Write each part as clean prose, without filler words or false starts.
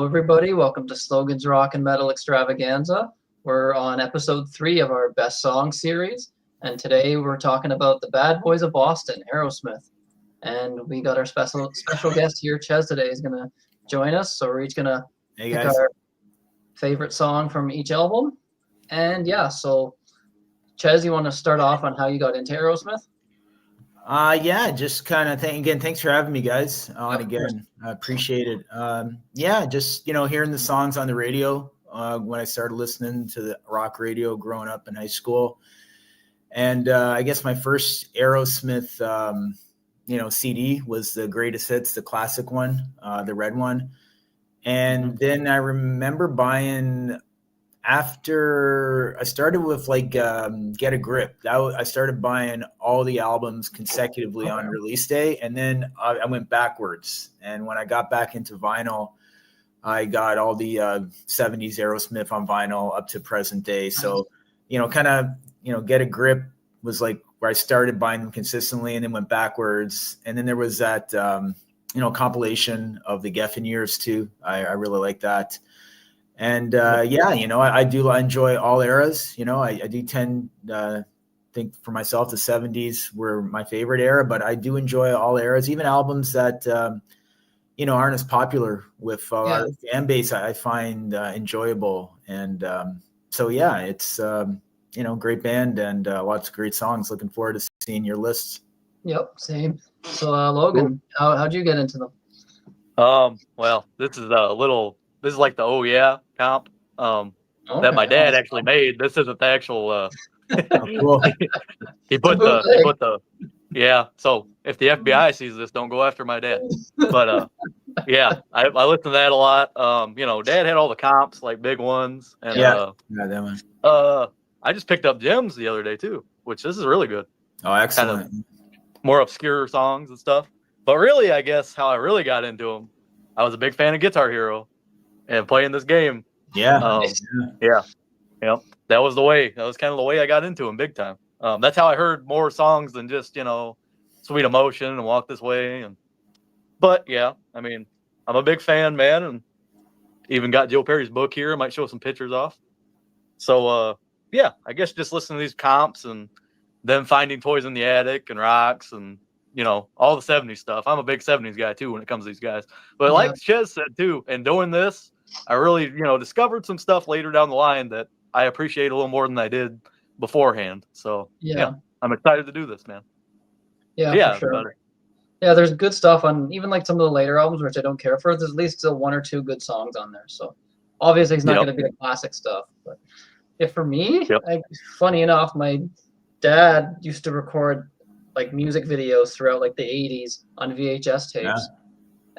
everybody. Welcome to Slogans Rock and Metal Extravaganza. We're on episode 3 of our Best Song series, and today we're talking about the Bad Boys of Boston, Aerosmith. And we got our special guest here, Ches, today is going to join us. So we're each going to pick our favorite song from each album. And yeah, so Ches, you want to start off on how you got into Aerosmith? Yeah, just kind of thanks for having me guys on again. I appreciate it. Just, hearing the songs on the radio when I started listening to the rock radio growing up in high school. And I guess my first Aerosmith, CD was the Greatest Hits, the classic one, the red one. And then I remember buying, after I started with Get a Grip, I started buying all the albums consecutively on release day, and then I went backwards. And when I got back into vinyl, I got all the 70s Aerosmith on vinyl up to present day. So, Get a Grip was like where I started buying them consistently, and then went backwards. And then there was that compilation of the Geffen years too. I really like that. And I do enjoy all eras. I do tend think for myself the 70s were my favorite era, but I do enjoy all eras, even albums that aren't as popular with our fan base. I find enjoyable, and it's great band and lots of great songs. Looking forward to seeing your lists. Yep, same. So Logan, how'd you get into them? Well, this is like the Oh Yeah comp that my dad actually made. This isn't the actual cool. he put the so if the FBI sees this, don't go after my dad. But I listened to that a lot. Dad had all the comps, like big ones, and that one. I just picked up Gems the other day too, which this is really good. Oh, excellent. Kind of more obscure songs and stuff. But really, I guess how I really got into them, I was a big fan of Guitar Hero and playing this game. That was the way. That was kind of the way I got into them big time. That's how I heard more songs than just Sweet Emotion and Walk This Way. But I'm a big fan, man, and even got Joe Perry's book here. I might show some pictures off. So I guess just listening to these comps and then finding Toys in the Attic and Rocks and all the 70s stuff. I'm a big 70s guy too when it comes to these guys. But like Ches said too, and doing this, I really, discovered some stuff later down the line that I appreciate a little more than I did beforehand. So I'm excited to do this, man. Yeah, for sure. Yeah, there's good stuff on even like some of the later albums, which I don't care for. There's at least still 1 or 2 good songs on there. So obviously it's not going to be the classic stuff. But for me, funny enough, my dad used to record like music videos throughout like the 80s on VHS tapes.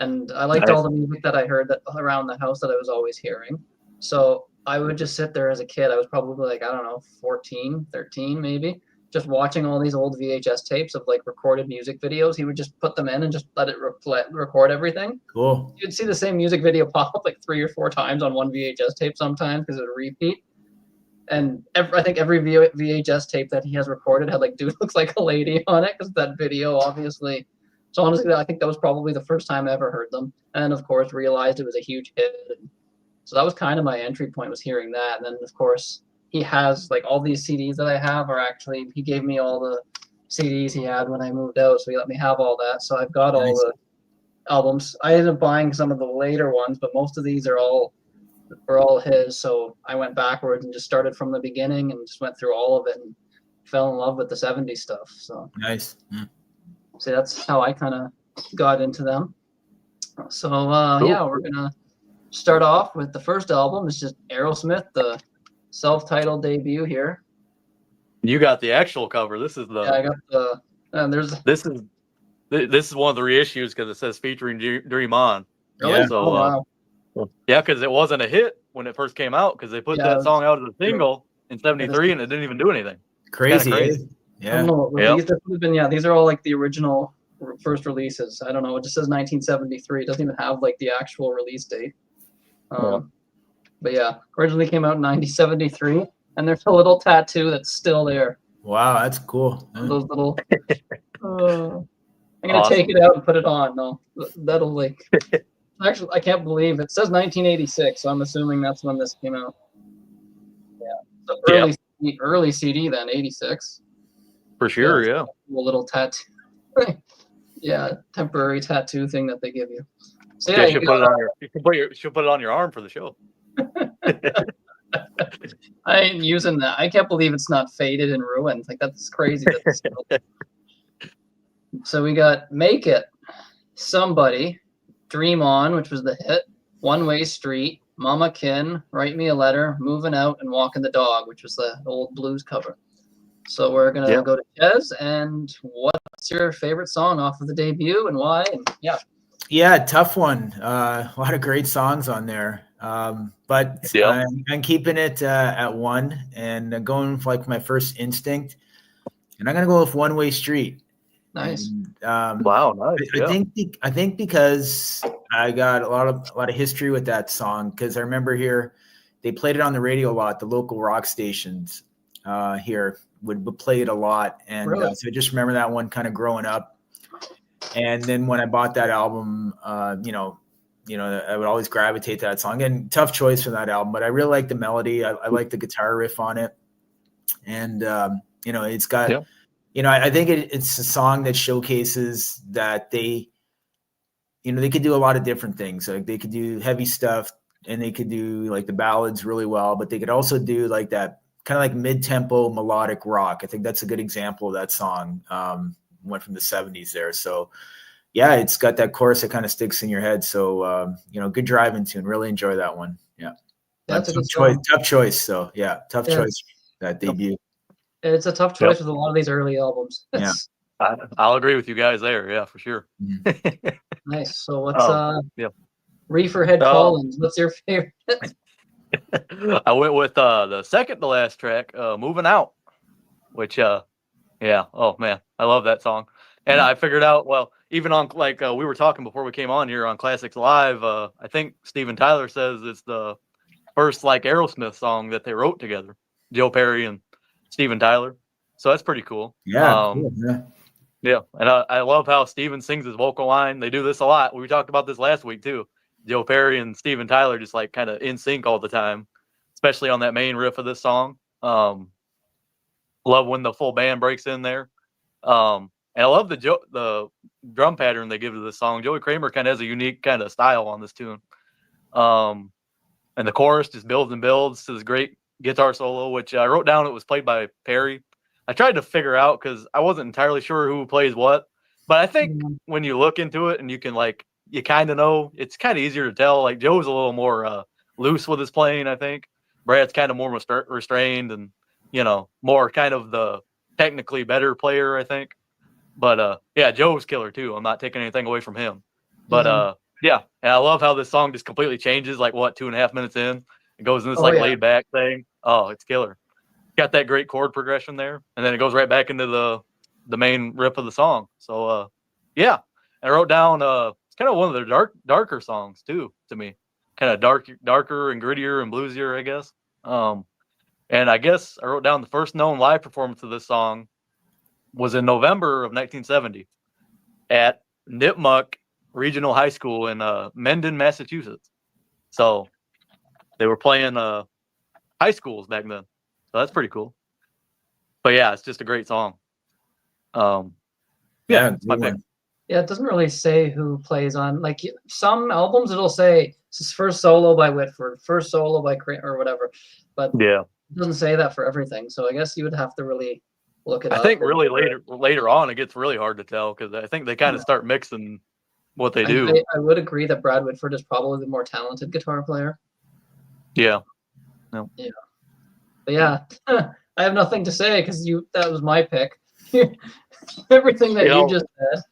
And I liked all the music that I heard that around the house that I was always hearing. So I would just sit there as a kid. I was probably like, 14, 13 maybe, just watching all these old VHS tapes of like recorded music videos. He would just put them in and just let it record everything. Cool. You'd see the same music video pop up like 3 or 4 times on one VHS tape sometimes because it would repeat. And I think every VHS tape that he has recorded had like Dude Looks Like a Lady on it because that video obviously. So honestly, I think that was probably the first time I ever heard them. And of course, realized it was a huge hit. So that was kind of my entry point, was hearing that. And then of course, he has like all these CDs that I have are actually, he gave me all the CDs he had when I moved out. So he let me have all that. So I've got all the albums. I ended up buying some of the later ones, but most of these were all his. So I went backwards and just started from the beginning and just went through all of it and fell in love with the 70s stuff. So nice. So that's how I kind of got into them. So we're gonna start off with the first album. It's just Aerosmith, the self-titled debut here. You got the actual cover. This is the. Yeah, I got the. And there's. This is one of the reissues because it says featuring Dream On. Really? Yeah. So wow. Because it wasn't a hit when it first came out because they put that song out as a single in '73 and it didn't even do anything. Crazy. I don't know what release this would have been. These are all like the original first releases. I don't know. It just says 1973. It doesn't even have like the actual release date. But originally came out in 1973, and there's a little tattoo that's still there. Wow, that's cool. Those little. I'm gonna take it out and put it on. No, that'll like Actually, I can't believe it says 1986, so I'm assuming that's when this came out. Yeah, so early CD then, 86. For sure, yeah. A little tattoo. Yeah, temporary tattoo thing that they give you. So Yeah, you should put it on your arm for the show. I ain't using that. I can't believe it's not faded and ruined. Like, that's crazy. So we got Make It, Somebody, Dream On, which was the hit, One Way Street, Mama Kin, Write Me a Letter, Moving Out, and Walking the Dog, which was the old blues cover. So we're going to go to Jez, and what's your favorite song off of the debut and why? And Yeah, tough one. A lot of great songs on there. But I'm keeping it at one and going with like my first instinct. And I'm going to go with One Way Street. Nice. And, wow, nice. I think because I got a lot of history with that song, because I remember here they played it on the radio a lot. The local rock stations here would play it a lot, and really? So I just remember that one kind of growing up. And then when I bought that album, I would always gravitate to that song. And tough choice for that album, but I really like the melody. I like the guitar riff on it, and it's got. I think it's a song that showcases that they could do a lot of different things. Like they could do heavy stuff and they could do like the ballads really well, but they could also do like that kind of like mid-tempo melodic rock. I think that's a good example of that song. Went from the 70s there. So yeah, it's got that chorus that kind of sticks in your head. So, good driving tune. Really enjoy that one. Yeah. That's a good choice. Tough choice. So yeah, tough choice. That debut. It's a tough choice with a lot of these early albums. Yeah. I'll agree with you guys there. Yeah, for sure. Nice. So what's Reefer Head Collins? What's your favorite? I went with the second to last track, Moving Out, which oh man, I love that song. And I figured out, well, even on like we were talking before we came on here on Classics Live, I think Steven Tyler says it's the first like Aerosmith song that they wrote together, Joe Perry and Steven Tyler. So that's pretty cool. Yeah. Yeah. And I love how Steven sings his vocal line. They do this a lot. We talked about this last week too. Joe Perry and Steven Tyler just like kind of in sync all the time, especially on that main riff of this song. Love when the full band breaks in there. And I love the drum pattern they give to this song. Joey Kramer kind of has a unique kind of style on this tune. And the chorus just builds and builds to this great guitar solo, which I wrote down it was played by Perry. I tried to figure out because I wasn't entirely sure who plays what, but I think when you look into it and you can you kind of know, it's kind of easier to tell. Like Joe's a little more loose with his playing, I think. Brad's kind of more restrained and, more kind of the technically better player, I think. But Joe's killer too. I'm not taking anything away from him. But and I love how this song just completely changes, like 2.5 minutes in. It goes in this laid back thing. Oh, it's killer. Got that great chord progression there, and then it goes right back into the main riff of the song. So and I wrote down it's kind of one of the darker songs too to me, kind of darker and grittier and bluesier, I guess. And I guess I wrote down the first known live performance of this song was in November of 1970 at Nipmuc Regional High School in Mendon, Massachusetts. So they were playing high schools back then. So that's pretty cool. But yeah, it's just a great song. It's my pick. Yeah, it doesn't really say who plays on. Like some albums, it'll say this is first solo by Whitford, first solo by or whatever. But it doesn't say that for everything. So I guess you would have to really look it up. I think really later on, it gets really hard to tell because I think they kind of start mixing what they do. I would agree that Brad Whitford is probably the more talented guitar player. Yeah. No. Yeah. But yeah, I have nothing to say because that was my pick. Everything that you just said.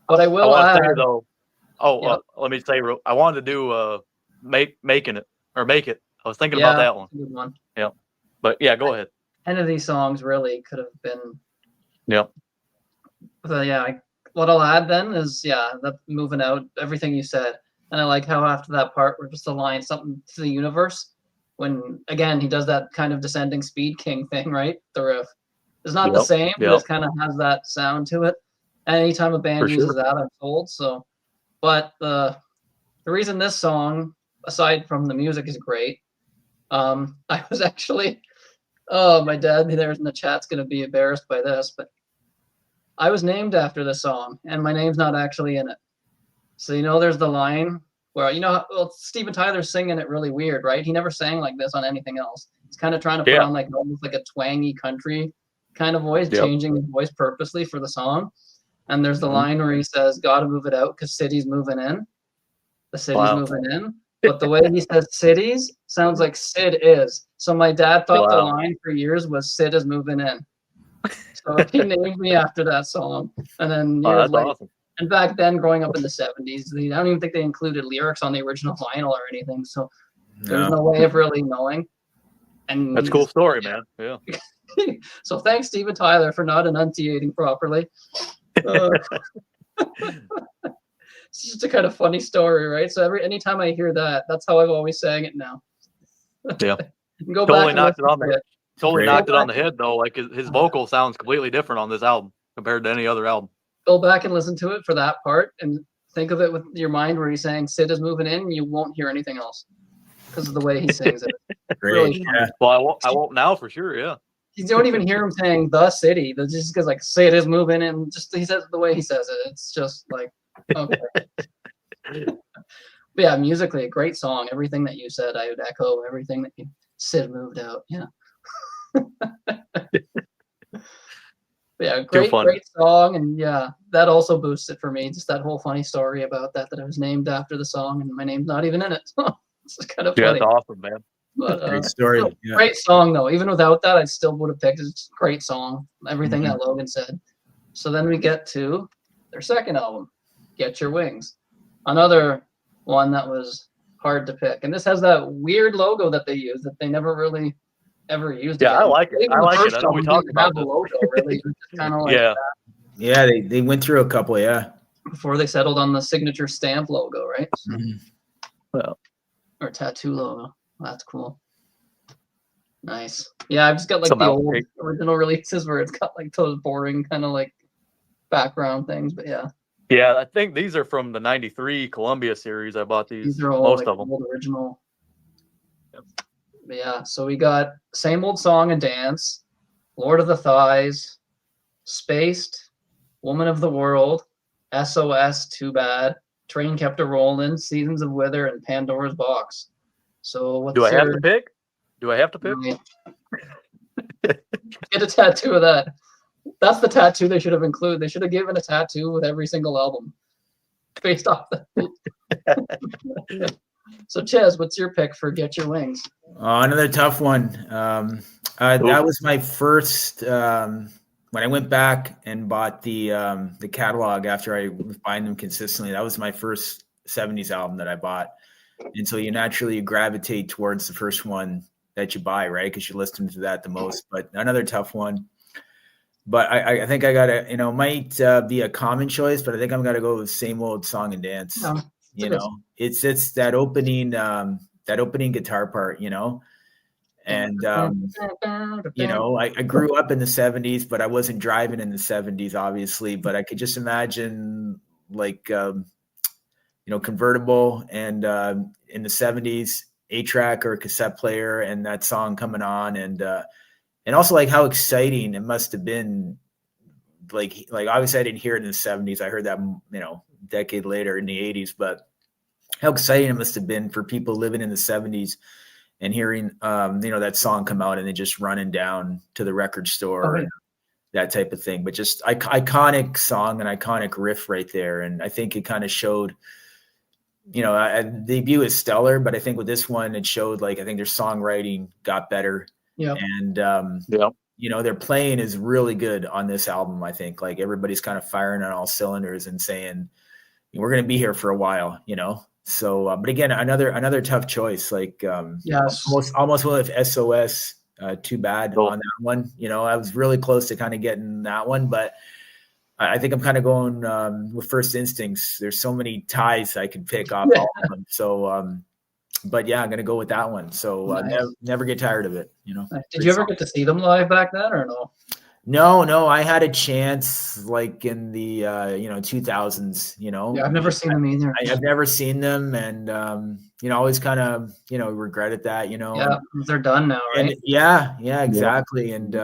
But I will add, say, though. Let me say, I wanted to do Make It. I was thinking about that one. That's a good one. Yeah. But yeah, go ahead. 10 of these songs really could have been. Yeah. But what I'll add then is that Moving Out, everything you said, and I like how after that part we're just aligning something to the universe. When again he does that kind of descending Speed King thing, right? The riff. It's not the same, but it kind of has that sound to it. And anytime a band uses that, I'm told. So, but the the reason this song, aside from the music, is great, I was actually, oh, my dad there's in the chat's going to be embarrassed by this, but I was named after this song, and my name's not actually in it. So, there's the line where, well, Steven Tyler's singing it really weird, right? He never sang like this on anything else. He's kind of trying to put on like almost like a twangy country kind of voice, changing his voice purposely for the song. And there's the line where he says, "Gotta move it out because city's moving in." The city's moving in. But the way he says cities sounds like Sid is. So my dad thought the line for years was Sid is moving in. So he named me after that song. And then years later, awesome. And back then, growing up in the 70s, I don't even think they included lyrics on the original vinyl or anything. So there's no way of really knowing. And that's a cool story, man. Yeah. So thanks, Steven Tyler, for not enunciating properly. It's just a kind of funny story, right? So anytime I hear that, that's how I've always sang it now. Yeah. Go totally back knocked it on the head. Totally knocked it on the head, though. Like his vocal sounds completely different on this album compared to any other album. Go back and listen to it for that part and think of it with your mind where he's saying Sid is moving in, and you won't hear anything else because of the way he sings it. Really yeah. Well, I won't now for sure, yeah. You don't even hear him saying the city. That's just because like Sid is moving in, just he says it the way he says it. It's just like, okay. But yeah, musically, a great song. Everything that you said, I would echo everything that Sid moved out. Yeah. Yeah, great song, and yeah, that also boosts it for me. Just that whole funny story about that I was named after the song, and my name's not even in it. It's just kind of funny. That's awesome, man. But, great story. Yeah. Great song, though. Even without that, I still would have picked it. It's a great song. Everything that Logan said. So then we get to their second album, Get Your Wings. Another one that was hard to pick, and this has that weird logo that they use that they never really ever used. Yeah, again. I like it. I like it. I know we talked about the logo, really. Kind of like yeah. That. Yeah, they went through a couple, yeah. Before they settled on the signature stamp logo, right? So, well, or tattoo logo. That's cool. Nice. Yeah, I've just got like the old original releases where it's got like those boring kind of like background things, but yeah. Yeah, I think these are from the '93 Columbia series. I bought these. These are all most like of them. Old original. Yep. Yeah, so we got Same Old Song and Dance, Lord of the Thighs, Spaced, Woman of the World, SOS, Too Bad, Train Kept a Rollin', Seasons of Wither, and Pandora's Box. So what's Do I have to pick? Do I have to pick? Get a tattoo of that. That's the tattoo they should have included. They should have given a tattoo with every single album based off that. So, Ches, what's your pick for Get Your Wings? Another tough one. That was my first. When I went back and bought the catalog after I was buying them consistently, that was my first 70s album that I bought. And so you naturally gravitate towards the first one that you buy, right? Because you listen to that the most. But another tough one. But I think I got to, might be a common choice, but I think I'm going to go with Same Old Song and Dance. Yeah. It's that opening guitar part, and I grew up in the 70s, but I wasn't driving in the 70s, obviously, but I could just imagine like, convertible and in the 70s, 8-track or cassette player and that song coming on. And also like how exciting it must've been. Like obviously I didn't hear it in the 70s. I heard that, decade later in the 80s, but how exciting it must have been for people living in the 70s and hearing, that song come out and then just running down to the record store and that type of thing. But just iconic song and iconic riff right there. And I think it kind of showed, the debut is stellar, but I think with this one, it showed I think their songwriting got better. Yeah. And, their playing is really good on this album. I think everybody's kind of firing on all cylinders and saying, we're going to be here for a while, So, but again, another tough choice. Almost went with SOS. Too Bad on that one. I was really close to kind of getting that one, but I think I'm kind of going with First Instincts. There's so many ties I could pick off all of them. So, but yeah, I'm going to go with that one. So never get tired of it. Did you ever get to see them live back then or no? No, I had a chance like in the 2000s. Yeah, I've never seen them either. I've never seen them, and always kind of regretted that. Yeah, they're done now, and right? yeah, exactly. And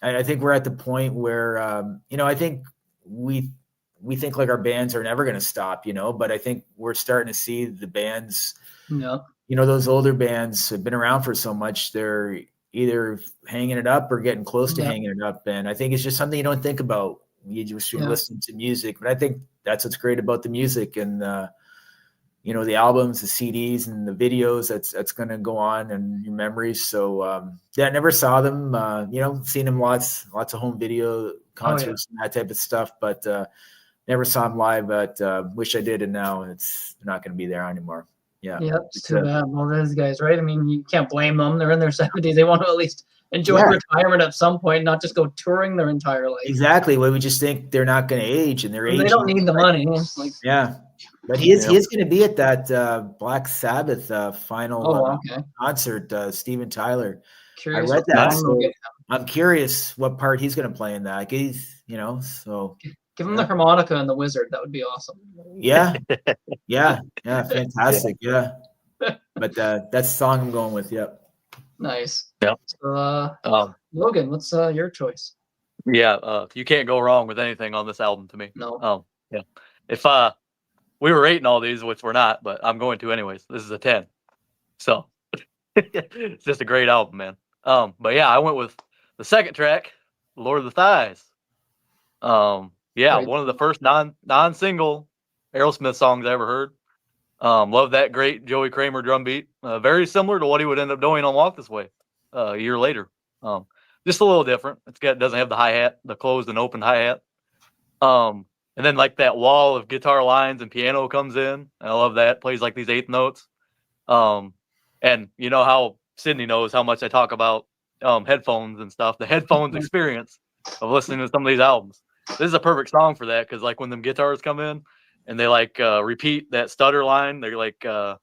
I think we're at the point where I think we think like our bands are never going to stop, but I think we're starting to see the bands. Yeah. Those older bands have been around for so much, they're either hanging it up or getting close to hanging it up. And I think it's just something you don't think about. You just listen to music, but I think that's what's great about the music and the albums, the CDs and the videos that's going to go on and your memories. So I never saw them, seen them lots of home video concerts and that type of stuff, but never saw them live, but wish I did. And now they're not going to be there anymore. Yeah. It's too bad. Well, those guys, right? I mean, you can't blame them. They're in their 70s. They want to at least enjoy retirement at some point, not just go touring their entire life. Exactly. Well, we just think they're not going to age, and they're aging. They don't need the money. But he is going to be at that Black Sabbath final concert. Steven Tyler. Curious. I read that. So I'm curious what part he's going to play in that. Like he's, so. Give him the harmonica and the wizard. That would be awesome. Yeah. Fantastic. Yeah. But that's the song I'm going with. Yep. Nice. Yeah. So, Logan, what's your choice? Yeah. You can't go wrong with anything on this album to me. No. Yeah. If we were rating all these, which we're not, but I'm going to anyways. This is a 10. So it's just a great album, man. But yeah, I went with the second track, Lord of the Thighs. One of the first non-single Aerosmith songs I ever heard. Love that great Joey Kramer drum beat. Very similar to what he would end up doing on Walk This Way a year later. Just a little different. Doesn't have the hi-hat, the closed and open hi-hat. And then like that wall of guitar lines and piano comes in. I love that. Plays like these eighth notes. And you know how Sydney knows how much I talk about headphones and stuff. The headphones experience of listening to some of these albums. This is a perfect song for that because like when them guitars come in and they like repeat that stutter line, they're like that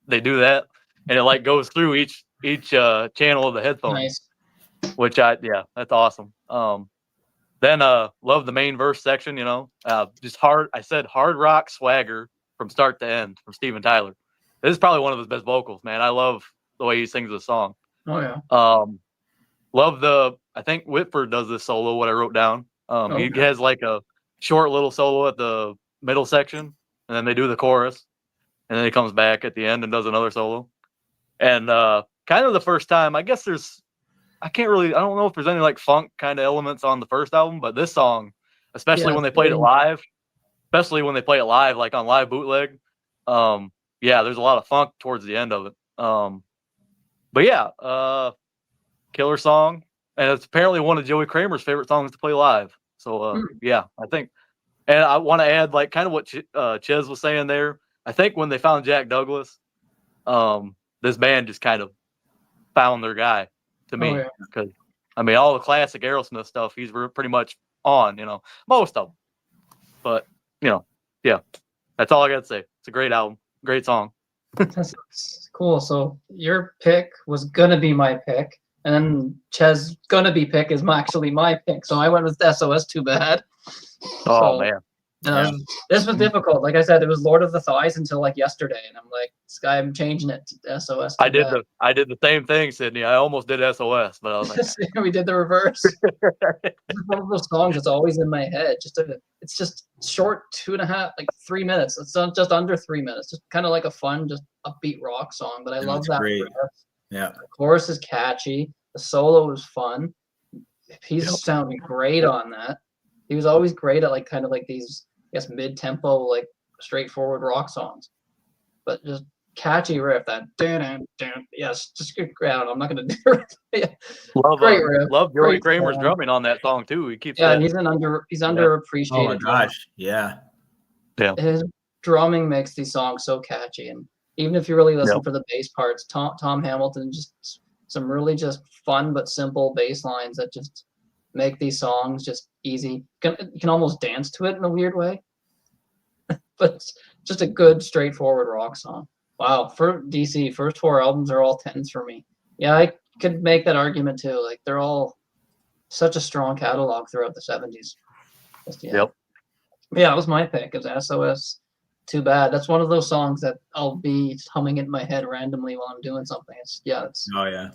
they do that and it like goes through each channel of the headphones. Nice. Which that's awesome. Then love the main verse section, just hard rock swagger from start to end from Steven Tyler. This is probably one of his best vocals, man. I love the way he sings the song. Oh yeah. Love I think Whitford does this solo, what I wrote down. He has like a short little solo at the middle section, and then they do the chorus, and then he comes back at the end and does another solo. And kind of the first time, I guess I don't know if there's any like funk kind of elements on the first album, but this song, especially when they played it live, like on live bootleg, there's a lot of funk towards the end of it. Killer song. And it's apparently one of Joey Kramer's favorite songs to play live. So, I think, and I want to add like kind of what Ches was saying there. I think when they found Jack Douglas, this band just kind of found their guy to me. Because, I mean, all the classic Aerosmith stuff, he's pretty much on, most of them. But, that's all I got to say. It's a great album, great song. That's cool. So your pick was going to be my pick. And then Ches gonna be pick is actually my pick, so I went with SOS. Too bad. Man, this was difficult. Like I said, it was Lord of the Thighs until like yesterday, and I'm like, I'm changing it to SOS. I did the same thing, Sydney. I almost did SOS, but I was like, we did the reverse. It's one of those songs that's always in my head. It's just short, 2.5, like 3 minutes. It's just under 3 minutes. Just kind of like a fun, just upbeat rock song. But I love that. Great. Yeah. The chorus is catchy. The solo is fun. He's sounding great on that. He was always great at like kind of like these, I guess, mid-tempo, like straightforward rock songs. But just catchy riff, that just good ground. I'm not gonna do it. Great riff. Love Joey Kramer's drumming on that song too. He keeps and he's underappreciated. Oh my gosh, yeah. His drumming makes these songs so catchy, and even if you really listen for the bass parts, Tom Hamilton, just some really just fun but simple bass lines that just make these songs just easy. You can almost dance to it in a weird way, but it's just a good, straightforward rock song. Wow, for DC, first 4 albums are all 10s for me. Yeah, I could make that argument too. Like they're all such a strong catalog throughout the 70s. Yep. Yeah, that was my pick. It was SOS. Too Bad. That's one of those songs that I'll be humming in my head randomly while I'm doing something. It's Oh yeah.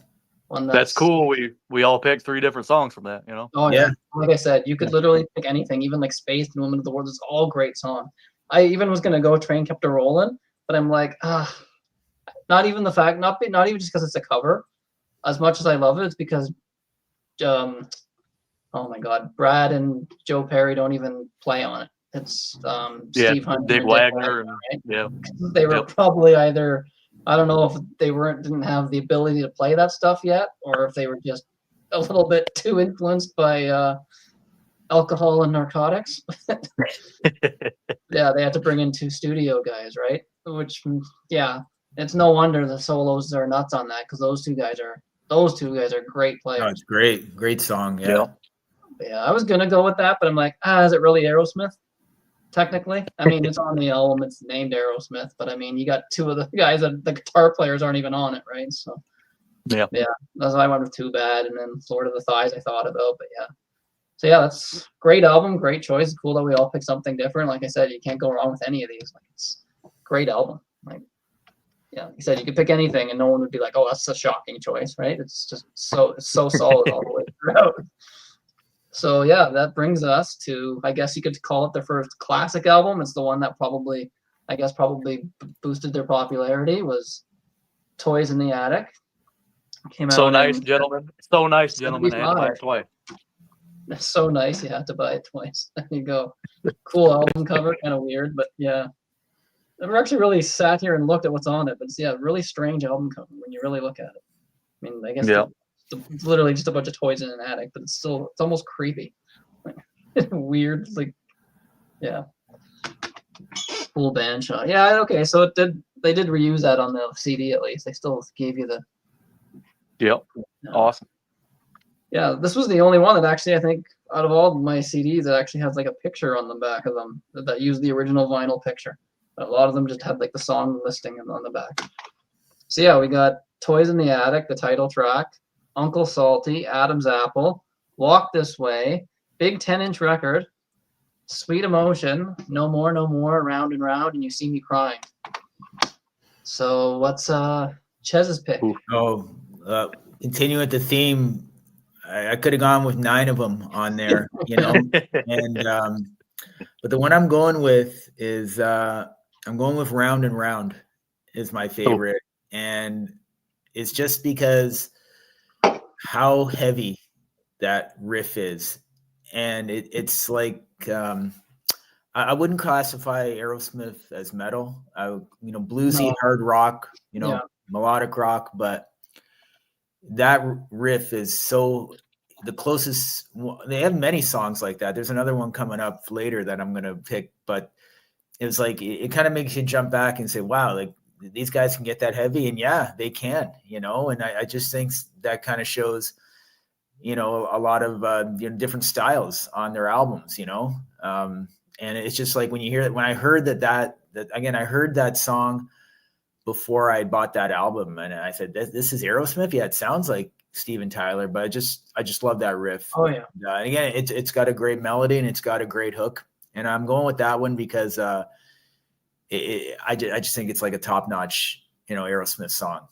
one That's cool. We all picked 3 different songs from that, you know. Oh yeah. Like I said, you could literally pick anything, even like Space and Woman of the World. It's all great songs. I even was gonna go Train Kept a Rolling, but I'm like, not even the fact, not even just because it's a cover. As much as I love it, it's because oh my God, Brad and Joe Perry don't even play on it. It's Steve Hunt Dave and Wagner, right? yeah. They were probably either, I don't know if they didn't have the ability to play that stuff yet, or if they were just a little bit too influenced by alcohol and narcotics. Yeah, they had to bring in 2 studio guys, right? Which, yeah, it's no wonder the solos are nuts on that because those two guys are great players. Oh, it's great song. Yeah. Yeah, I was gonna go with that, but I'm like, is it really Aerosmith? Technically, I mean, it's on the album. It's named Aerosmith, but I mean, you got 2 of the guys that the guitar players aren't even on it, right? So, yeah, that's why I went with Too Bad, and then Florida the Thighs I thought about, but yeah. So yeah, that's great album, great choice. It's cool that we all picked something different. Like I said, you can't go wrong with any of these. Like it's great album. Like yeah, like you said, you could pick anything, and no one would be like, "Oh, that's a shocking choice," right? It's just so solid all the way throughout. So yeah, that brings us to, I guess you could call it their first classic album. It's the one that probably boosted their popularity, was Toys in the Attic. Came out So nice, gentlemen. So nice, gentlemen. I had to buy it 75. twice. That's so nice. You had to buy it twice. There you go. Cool album cover, kind of weird, but yeah. I've actually really sat here and looked at what's on it, but it's really strange album cover when you really look at it. I mean, I guess it's literally just a bunch of toys in an attic, but it's almost creepy. Weird, like, yeah. Full band shot. Yeah, okay, so they did reuse that on the CD at least. They still gave you the. Yep. Awesome. Yeah, this was the only one that actually, I think, out of all my CDs, that actually has like a picture on the back of them that used the original vinyl picture. A lot of them just had like the song listing on the back. So yeah, we got Toys in the Attic, the title track, Uncle Salty, Adam's Apple, Walk This Way, big 10-inch record, Sweet Emotion, No More, No More, Round and Round, and You See Me Crying. So what's Chez's pick? Continue with the theme. I could have gone with 9 of them on there, you know, and but the one I'm going with is I'm going with Round and Round is my favorite, and it's just because how heavy that riff is, and it's like I wouldn't classify Aerosmith as metal, bluesy hard rock, melodic rock, but that riff is so the closest. They have many songs like that. There's another one coming up later that I'm going to pick, but it's like, it kind of makes you jump back and say, wow, like these guys can get that heavy, and yeah, they can, and I just think that kind of shows, a lot of different styles on their albums, and it's just like when you hear it, when I heard that again, I heard that song before I bought that album, and I said, this is Aerosmith. Yeah, it sounds like Steven Tyler, but I just love that riff. Oh yeah. And again, it's got a great melody and it's got a great hook, and I'm going with that one because I just think it's like a top notch, Aerosmith song,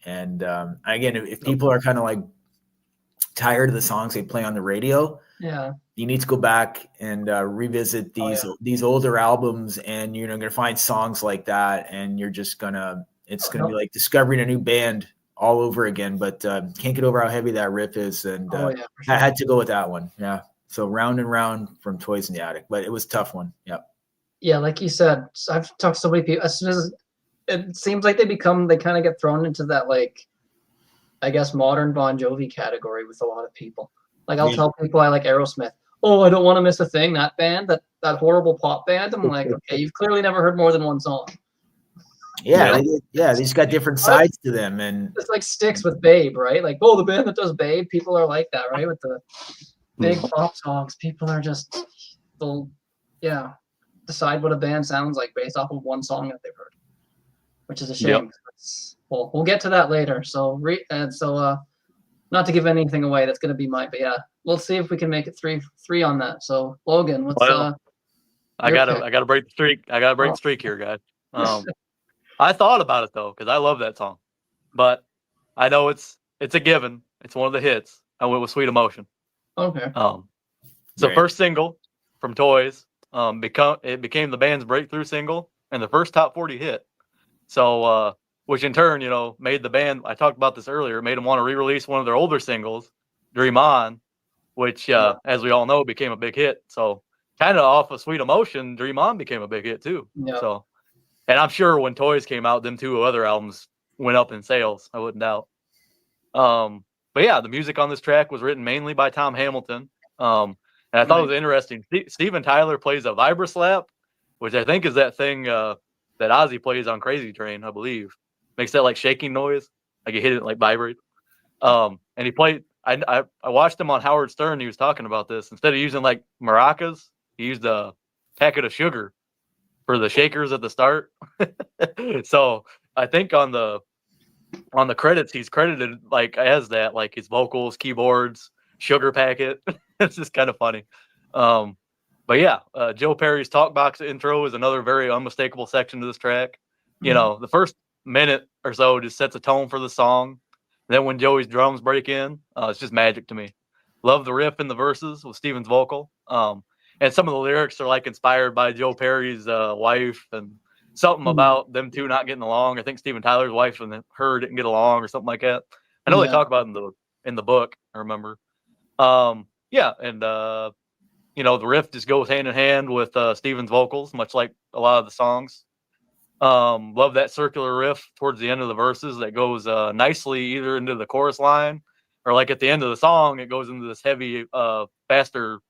and again, if people are kind of like tired of the songs they play on the radio, you need to go back and revisit these older albums, and you're going to find songs like that, and you're just it's going to be like discovering a new band all over again. But can't get over how heavy that riff is, and sure. I had to go with that one. Yeah, so Round and Round from Toys in the Attic, but it was a tough one. Yeah, like you said, I've talked to so many people. As soon as it seems like they kind of get thrown into that, like, I guess, modern Bon Jovi category with a lot of people. Like, I'll tell people I like Aerosmith. Oh, I don't want to miss a thing. That band, that horrible pop band. I'm like, okay, you've clearly never heard more than one song. Yeah, they just got different sides to them, and it's like Styx with Babe, right? Like, the band that does Babe, people are like that, right? With the big pop songs, people are just, they'll decide what a band sounds like based off of one song that they've heard, which is a shame. We'll get to that later. So not to give anything away, that's gonna be mine. But yeah, we'll see if we can make it three on that. So Logan, what's Well, I your gotta pick? I gotta break the streak. I gotta break Oh. the streak here, guys. I thought about it though, because I love that song. But I know it's a given. It's one of the hits. I went with Sweet Emotion. Okay. So Right. first single from Toys, became the band's breakthrough single and the first top 40 hit. So which in turn, made the band, I talked about this earlier, made them want to re-release one of their older singles, Dream On, which as we all know became a big hit. So kind of off of Sweet Emotion, Dream On became a big hit too. Yeah. So, and I'm sure when Toys came out, them two other albums went up in sales. I wouldn't doubt. But yeah, the music on this track was written mainly by Tom Hamilton. And I thought it was interesting. Steven Tyler plays a vibra-slap, which I think is that thing that Ozzy plays on Crazy Train, I believe. Makes that like shaking noise, like you hit it like vibrate. And he played. I watched him on Howard Stern. He was talking about this. Instead of using like maracas, he used a packet of sugar for the shakers at the start. So I think on the credits, he's credited like as that, like his vocals, keyboards, sugar packet. It's just kind of funny. But yeah, Joe Perry's talk box intro is another very unmistakable section to this track. The first minute or so just sets a tone for the song. Then when Joey's drums break in, it's just magic to me. Love the riff in the verses with Steven's vocal. And some of the lyrics are like inspired by Joe Perry's wife and something about them two not getting along. I think Steven Tyler's wife and her didn't get along or something like that. I know they talk about it in the book, I remember. Yeah, and the riff just goes hand in hand with Steven's vocals, much like a lot of the songs. Love that circular riff towards the end of the verses that goes nicely either into the chorus line or like at the end of the song, it goes into this heavy, faster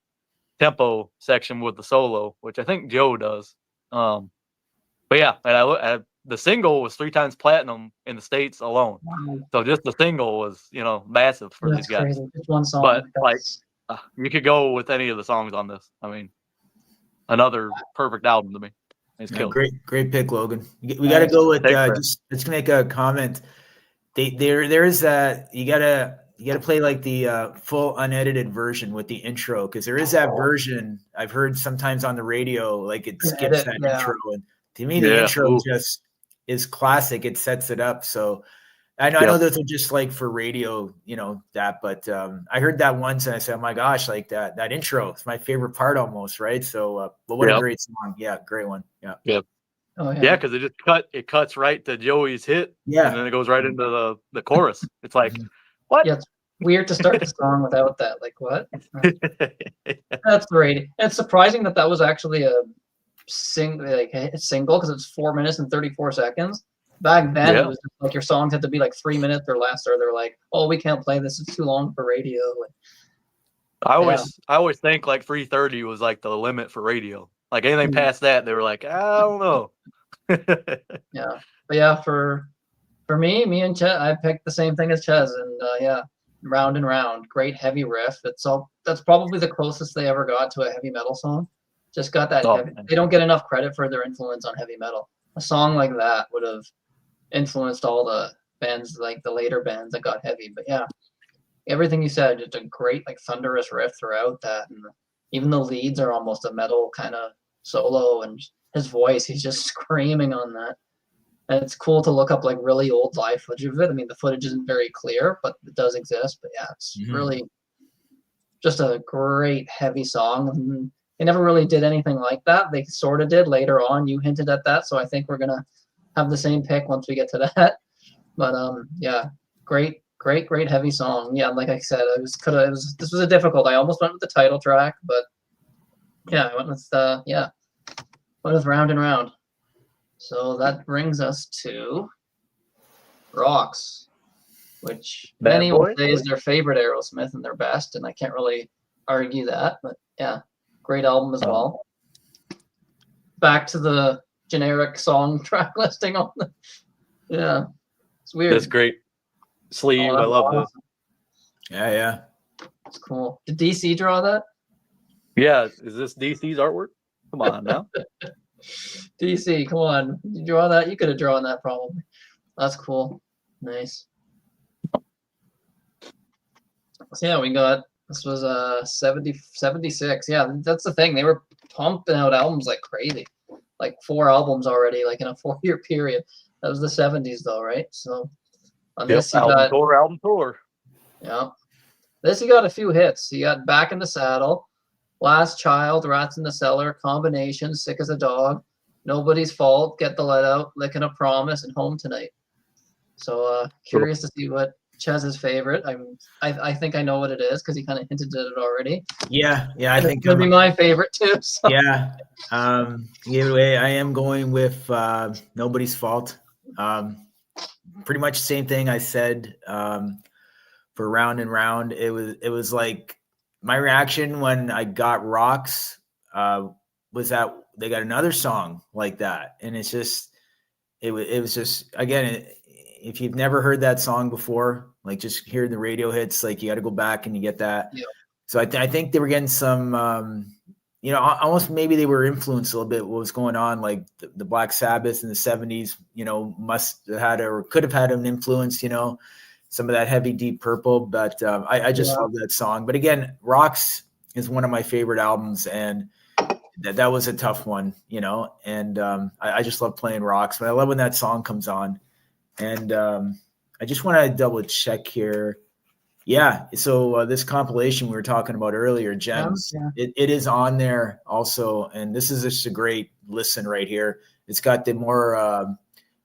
tempo section with the solo, which I think Joe does. But yeah, and the single was 3 times platinum in the States alone. Wow. So just the single was, massive for these guys. Crazy. Just one song. But like, you could go with any of the songs on this. I mean, another perfect album to me. It's killed. Great pick, Logan. We got to go with just to make a comment. There is that you gotta play like the full unedited version with the intro, because there is that version I've heard sometimes on the radio, like it skips that intro, and to me the intro just is classic. It sets it up. So I know those are just like for radio, but I heard that once and I said, oh my gosh, like that intro is my favorite part almost, right? So but what a great song. Yeah, great one. Yeah. Oh, yeah, because it cuts right to Joey's hit, and then it goes right into the chorus. It's like, what? Yeah, it's weird to start the song without that. Like, what? That's great. It's surprising that was actually a single because it's 4 minutes and 34 seconds. Back then, it was just like your songs had to be like 3 minutes or less, or they're like, oh, we can't play this; it's too long for radio. I always think like 3:30 was like the limit for radio. Like anything past that, they were like, I don't know. Yeah, but yeah, for me and Chez, I picked the same thing as Chez, and Round and Round, great heavy riff. That's probably the closest they ever got to a heavy metal song. Just got that heavy. They don't get enough credit for their influence on heavy metal. A song like that would have influenced all the bands, like the later bands that got heavy. But yeah, everything you said, just a great like thunderous riff throughout that, and even the leads are almost a metal kind of solo, and his voice, he's just screaming on that. And it's cool to look up like really old live footage of it. I mean, the footage isn't very clear, but it does exist. But yeah, it's really just a great heavy song. And they never really did anything like that. They sort of did later on. You hinted at that, so I think we're gonna have the same pick once we get to that. But yeah, great heavy song. Yeah, like I said, this was a difficult. I almost went with the title track, but yeah, I went with Round and Round. So that brings us to Rocks, which many will say is their favorite Aerosmith and their best, and I can't really argue that. But yeah, great album as well. Back to the generic song track listing on the it's weird. That's great. Sleeve, I love this. Yeah. It's cool. Did DC draw that? Yeah, is this DC's artwork? Come on now. DC, come on. Did you draw that? You could have drawn that probably. That's cool. Nice. So yeah, this was 76. Yeah, that's the thing. They were pumping out albums like crazy. Like 4 albums already, like in a 4-year period. That was the 70s though, right? So on this you got album tour. yeah. This you got a few hits. You got Back in the Saddle, Last Child, Rats in the Cellar, Combination, Sick as a Dog, Nobody's Fault, Get the Let Out, Licking a Promise, and Home Tonight. So curious to see what Chez's favorite. I think I know what it is because he kind of hinted at it already. Yeah, I think it's gonna be my favorite too. So. Yeah, either way, I am going with Nobody's Fault. Pretty much same thing I said for Round and Round. It was like my reaction when I got Rocks was that they got another song like that, and it's just it was just again. If you've never heard that song before, like just hearing the radio hits, like you got to go back and you get that. Yeah. So I think they were getting some, almost maybe they were influenced a little bit what was going on, like the Black Sabbath in the 70s, must have had or could have had an influence, some of that heavy Deep Purple. But I just love that song. But again, Rocks is one of my favorite albums, and that was a tough one, and I just love playing Rocks. But I love when that song comes on. And I just want to double check here. Yeah. So this compilation we were talking about earlier, Gems, it is on there also. And this is just a great listen right here. It's got the more,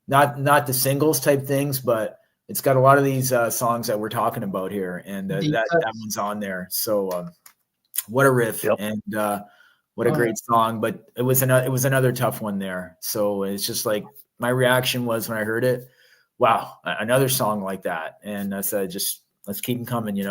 not the singles type things, but it's got a lot of these songs that we're talking about here. And that one's on there. So what a riff. Yep. And what a great song. But it was another tough one there. So it's just like my reaction was when I heard it, wow, another song like that. And I said, just let's keep them coming,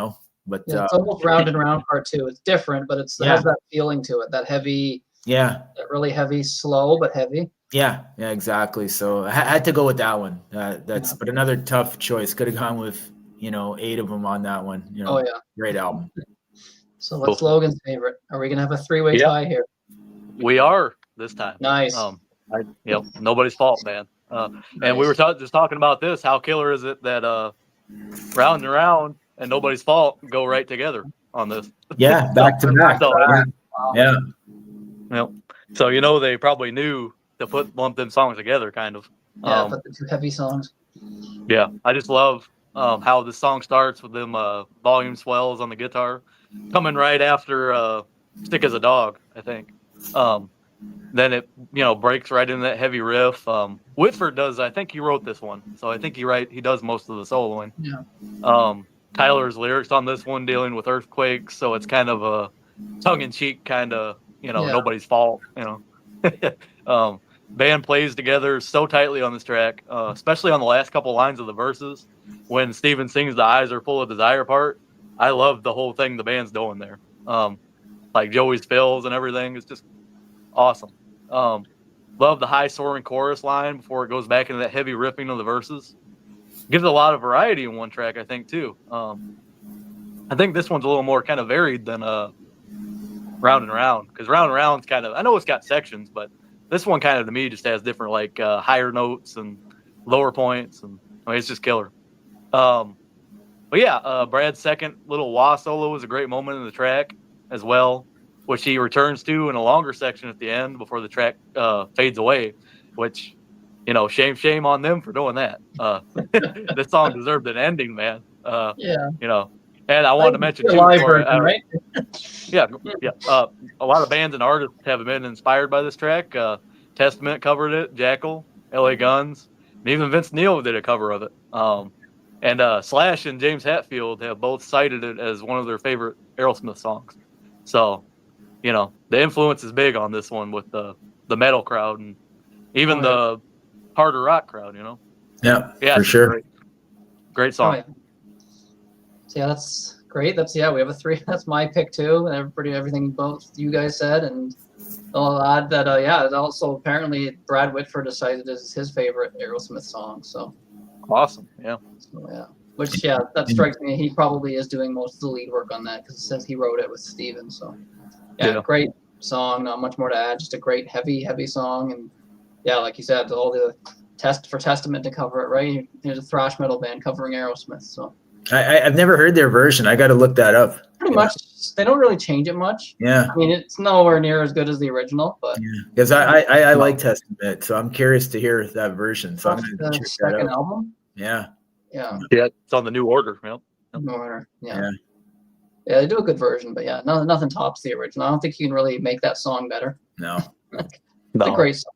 But it's almost Round and Round part 2. It's different, but it has that feeling to it, that heavy, that really heavy, slow but heavy. Yeah, exactly. So I had to go with that one. But another tough choice. Could have gone with 8 of them on that one. Great album. So what's Logan's favorite? Are we gonna have a 3-way tie here? We are this time. Nice. Nobody's fault, man. And we were just talking about this. How killer is it that Round and Round and Nobody's Fault go right together on this? Yeah, back to back. So, so they probably knew to put one of them songs together, kind of. Yeah, but the 2 heavy songs. Yeah, I just love how the song starts with them volume swells on the guitar, coming right after "Stick as a Dog," I think. Then it breaks right into that heavy riff. Whitford does, I think he wrote this one, so I think he does most of the soloing. Yeah. Tyler's lyrics on this one dealing with earthquakes, so it's kind of a tongue-in-cheek kind of nobody's fault. Band plays together so tightly on this track, especially on the last couple lines of the verses when Steven sings the "Eyes Are Full of Desire" part. I love the whole thing the band's doing there, like Joey's fills and everything. It's just awesome. Love the high soaring chorus line before it goes back into that heavy riffing of the verses. Gives a lot of variety in one track, I think, too. I think this one's a little more kind of varied than Round and Round, because Round and Round's kind of, I know it's got sections, but this one kind of to me just has different like higher notes and lower points, and it's just killer. But yeah, Brad's second little wah solo was a great moment in the track as well, which he returns to in a longer section at the end before the track fades away, which, shame on them for doing that. This song deserved an ending, man. And I wanted to mention too, live version, right? A lot of bands and artists have been inspired by this track. Testament covered it, Jackal, LA Guns, and even Vince Neil did a cover of it. And Slash and James Hetfield have both cited it as one of their favorite Aerosmith songs. So, the influence is big on this one with the metal crowd and even the harder rock crowd, Yeah, for sure. Great song. So yeah, that's great. We have a 3. That's my pick too. And everything both you guys said, and I'll add that it also apparently Brad Whitford decided is his favorite Aerosmith song. So awesome. Yeah. So, which that strikes me. He probably is doing most of the lead work on that because it says he wrote it with Steven. So great song. Not much more to add. Just a great heavy song, and like you said, all the Testament to cover it. Right, there's a thrash metal band covering Aerosmith. So I've never heard their version. I got to look that up. Pretty much, they don't really change it much. Yeah. I mean, it's nowhere near as good as the original, but Because I like Testament, so I'm curious to hear that version. So I'm that's going to the check that second out. album. Yeah. Yeah. Yeah, it's on the New Order. Yep. New Order. Yeah. Yeah. Yeah, they do a good version, but yeah, nothing tops the original. I don't think you can really make that song better. No. It's a great song.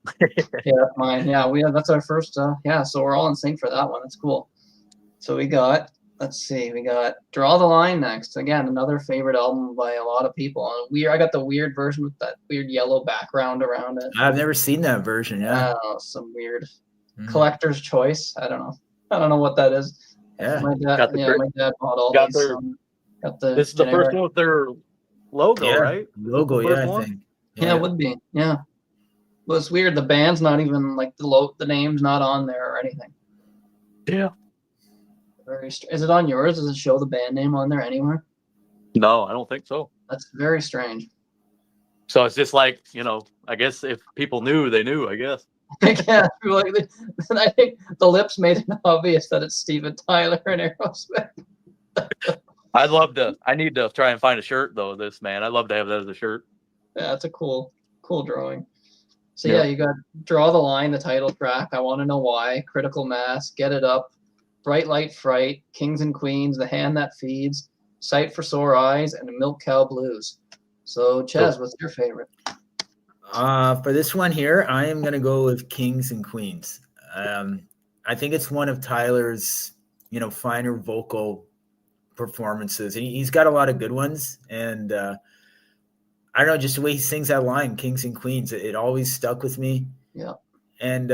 Yeah, mine. Yeah, that's our first. Yeah, so we're all in sync for that one. That's cool. So we got Draw the Line next. Again, another favorite album by a lot of people. And I got the weird version with that weird yellow background around it. I've never seen that version. Yeah. Some weird collector's choice. I don't know what that is. Yeah. My dad bought all these. This is the first one with their logo, right? Logo, yeah, I think. Yeah, it would be. Yeah. Well, it's weird. The band's not even like the name's not on there or anything. Yeah. Is it on yours? Does it show the band name on there anywhere? No, I don't think so. That's very strange. So it's just like, I guess if people knew, they knew, I guess. Yeah, I think the lips made it obvious that it's Steven Tyler and Aerosmith. I need to try and find a shirt though, I'd love to have that as a shirt. Yeah, it's a cool drawing. So yeah, you got Draw the Line, the title track, I Want to Know Why, Critical Mass, Get It Up, Bright Light Fright, Kings and Queens, The Hand That Feeds, Sight for Sore Eyes, and Milk Cow Blues. So Chaz, what's your favorite? For this one here, I am going to go with Kings and Queens. I think it's one of Tyler's, finer vocal performances. He's got a lot of good ones. And I don't know, just the way he sings that line, Kings and Queens, it always stuck with me. Yeah. And,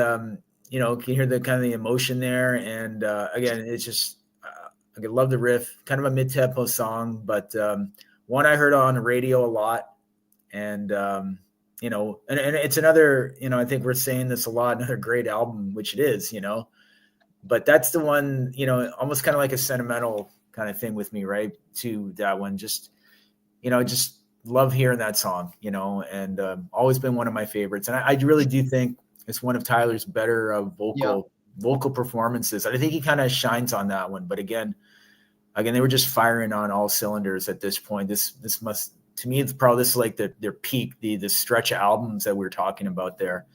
you can hear the kind of the emotion there. And again, it's just, I love the riff, kind of a mid-tempo song, but one I heard on the radio a lot. And, and it's another, I think we're saying this a lot, another great album, which it is, but that's the one, almost kind of like a sentimental kind of thing with me, right? To that one, just love hearing that song, and always been one of my favorites. And I really do think it's one of Tyler's better vocal performances. I think he kind of shines on that one, but again, they were just firing on all cylinders at this point. This must, to me, it's probably this is like their peak, the stretch of albums that we're talking about there.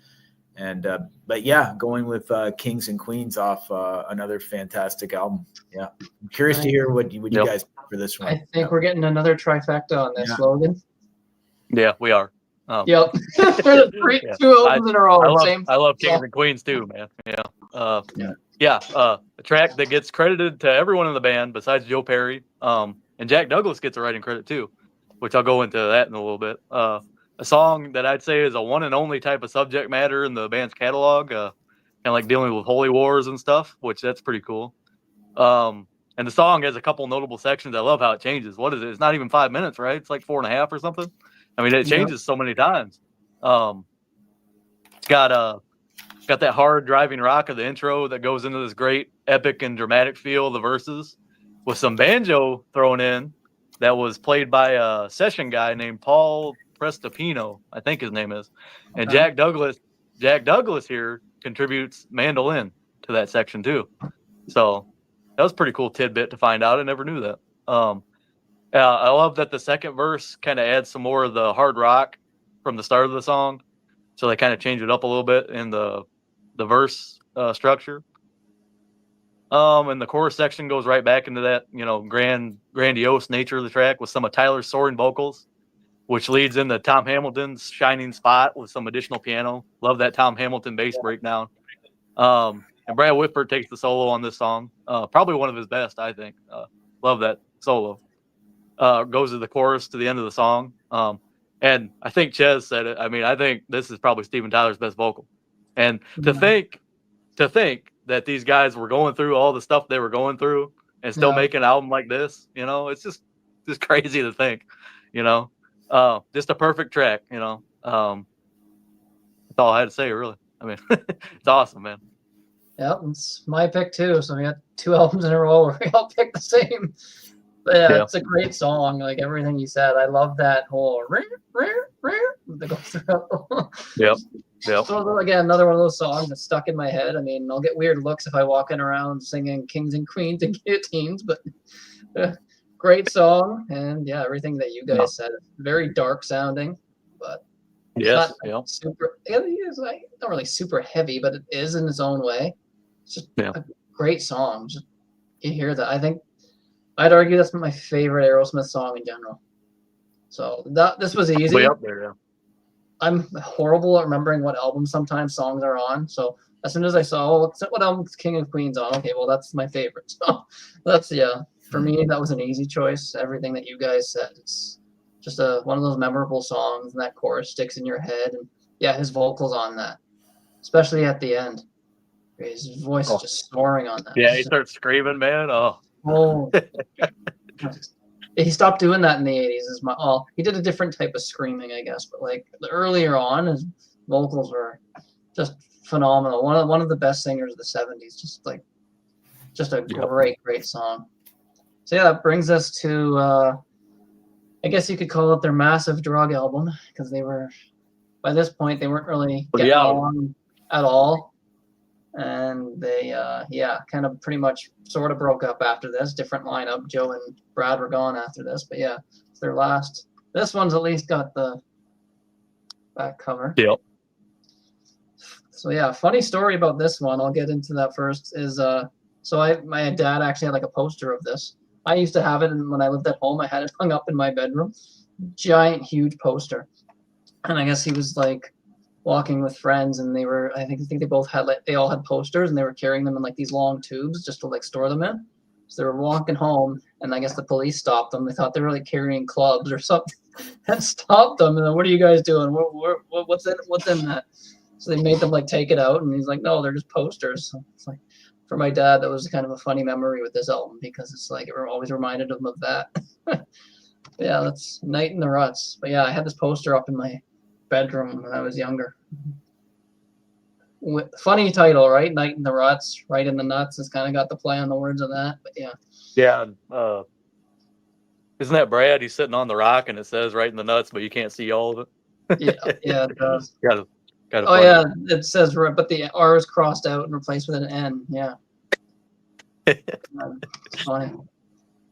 And but yeah, going with Kings and Queens off another fantastic album. Yeah, I'm curious to hear what you guys pick for this one. I think we're getting another trifecta on this, Logan. Yeah, we are. Yep. 2 albums in a row. I love Kings and Queens too, man. Yeah. A track that gets credited to everyone in the band besides Joe Perry. And Jack Douglas gets a writing credit too, which I'll go into that in a little bit. A song that I'd say is a one and only type of subject matter in the band's catalog, kind of like dealing with holy wars and stuff, which that's pretty cool. And the song has a couple notable sections. I love how it changes. What is it? It's not even 5 minutes, right? It's like 4.5 or something. I mean, it changes so many times. It's got that hard driving rock of the intro that goes into this great epic and dramatic feel of the verses with some banjo thrown in that was played by a session guy named Paul Prestopino, I think his name is. And Jack Douglas here contributes mandolin to that section too. So that was a pretty cool tidbit to find out. I never knew that. I love that the second verse kind of adds some more of the hard rock from the start of the song. So they kind of change it up a little bit in the verse structure. And the chorus section goes right back into that, grandiose nature of the track with some of Tyler's soaring vocals, which leads into Tom Hamilton's shining spot with some additional piano. Love that Tom Hamilton bass breakdown. And Brad Whitford takes the solo on this song. Probably one of his best, I think. Love that solo. Goes to the chorus to the end of the song. And I think Ches said it. I mean, I think this is probably Steven Tyler's best vocal. And to think that these guys were going through all the stuff they were going through and still make an album like this, it's just crazy to think, just a perfect track, that's all I had to say, really. I mean, it's awesome, man. Yeah, it's my pick too. So we got 2 albums in a row where we all pick the same. But yeah, it's a great song. Like everything you said, I love that whole that goes through. Yep. Yep. So again, another one of those songs that's stuck in my head. I mean, I'll get weird looks if I walk in around singing Kings and Queens and Guillotines, but great song. And yeah, everything that you guys said, very dark sounding, but it's Yes. not Yep. super. It is like not really super heavy, but it is in its own way. It's just Yeah. a great song. Just, you hear that. I think I'd argue that's my favorite Aerosmith song in general. So this was easy. Way up there. Yeah. I'm horrible at remembering what album sometimes songs are on. So as soon as I saw what album King of Queens on, okay, well that's my favorite. So that's for me that was an easy choice. Everything that you guys said, it's just one of those memorable songs, and that chorus sticks in your head. And yeah, his vocals on that, especially at the end, his voice is just soaring on that. Yeah, he starts screaming, man. Oh. He stopped doing that in the 80s. He did a different type of screaming, I guess, but like earlier on, his vocals were just phenomenal. One of the best singers of the 70s. Just a great song. So yeah, that brings us to I guess you could call it their massive drug album, because by this point they weren't really getting along at all. And they kind of pretty much sort of broke up after this. Different lineup. Joe and Brad were gone after this, but yeah, it's their last. This one's at least got the back cover. Yep. So yeah, funny story about this one. I'll get into that first. Is my dad actually had like a poster of this. I used to have it, and when I lived at home, I had it hung up in my bedroom. Giant, huge poster. And I guess he was like walking with friends, and they were I think they both had they all had posters, and they were carrying them in like these long tubes just to like store them in. So they were walking home, and I guess the police stopped them. They thought they were like carrying clubs or something, and stopped them. And then, what are you guys doing? What's in that? So they made them like take it out, and he's like, no, they're just posters. So it's like, for my dad, that was kind of a funny memory with this album, because it's like it always reminded him of that. Yeah, that's Night in the Ruts. But yeah, I had this poster up in my bedroom when I was younger. Funny title, right? Night in the Ruts, right in the nuts. It's kind of got the play on the words of that, but yeah. Yeah. Isn't that Brad? He's sitting on the rock, and it says right in the nuts, but you can't see all of it. Yeah, it does. Yeah, it says right, but the R is crossed out and replaced with an N. Yeah. It's funny.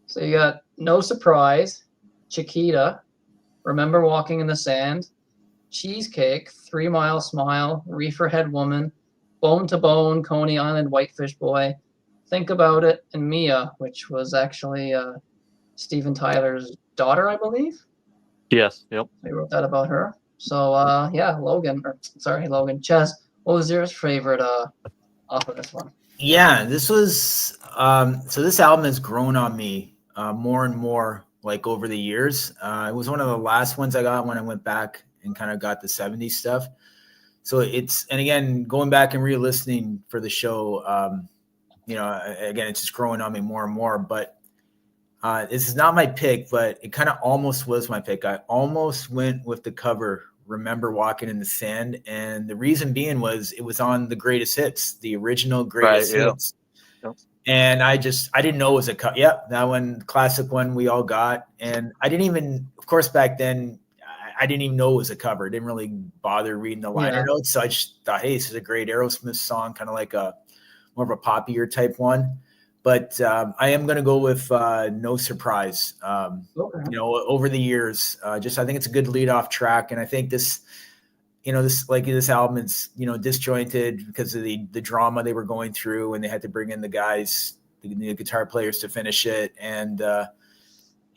So you got No Surprise, Chiquita, Remember Walking in the Sand, Cheesecake, 3 Mile Smile, Reefer Head Woman, Bone to Bone, Coney Island, Whitefish Boy, Think About It, and Mia, which was actually Steven Tyler's daughter, I believe. Yes. Yep. They wrote that about her. So Logan. Ches, what was your favorite off of this one? Yeah, this was so this album has grown on me more and more like over the years. It was one of the last ones I got when I went back and kind of got the 70s stuff. So and again, going back and re-listening for the show, again, it's just growing on me more and more. But this is not my pick, but it kind of almost was my pick. I almost went with the cover, Remember Walking in the Sand. And the reason being was it was on the greatest hits, the original greatest hits. Yep. And I didn't know it was a cut. Yep, that one, classic one we all got. And I didn't even, of course, back then, I didn't even know it was a cover. I didn't really bother reading the liner notes. So I just thought, hey, this is a great Aerosmith song, kind of like more of a poppier type one. But I am going to go with No Surprise. Over the years, I think it's a good lead-off track. And I think this album is, disjointed because of the drama they were going through, and they had to bring in the guys, the guitar players to finish it. And, not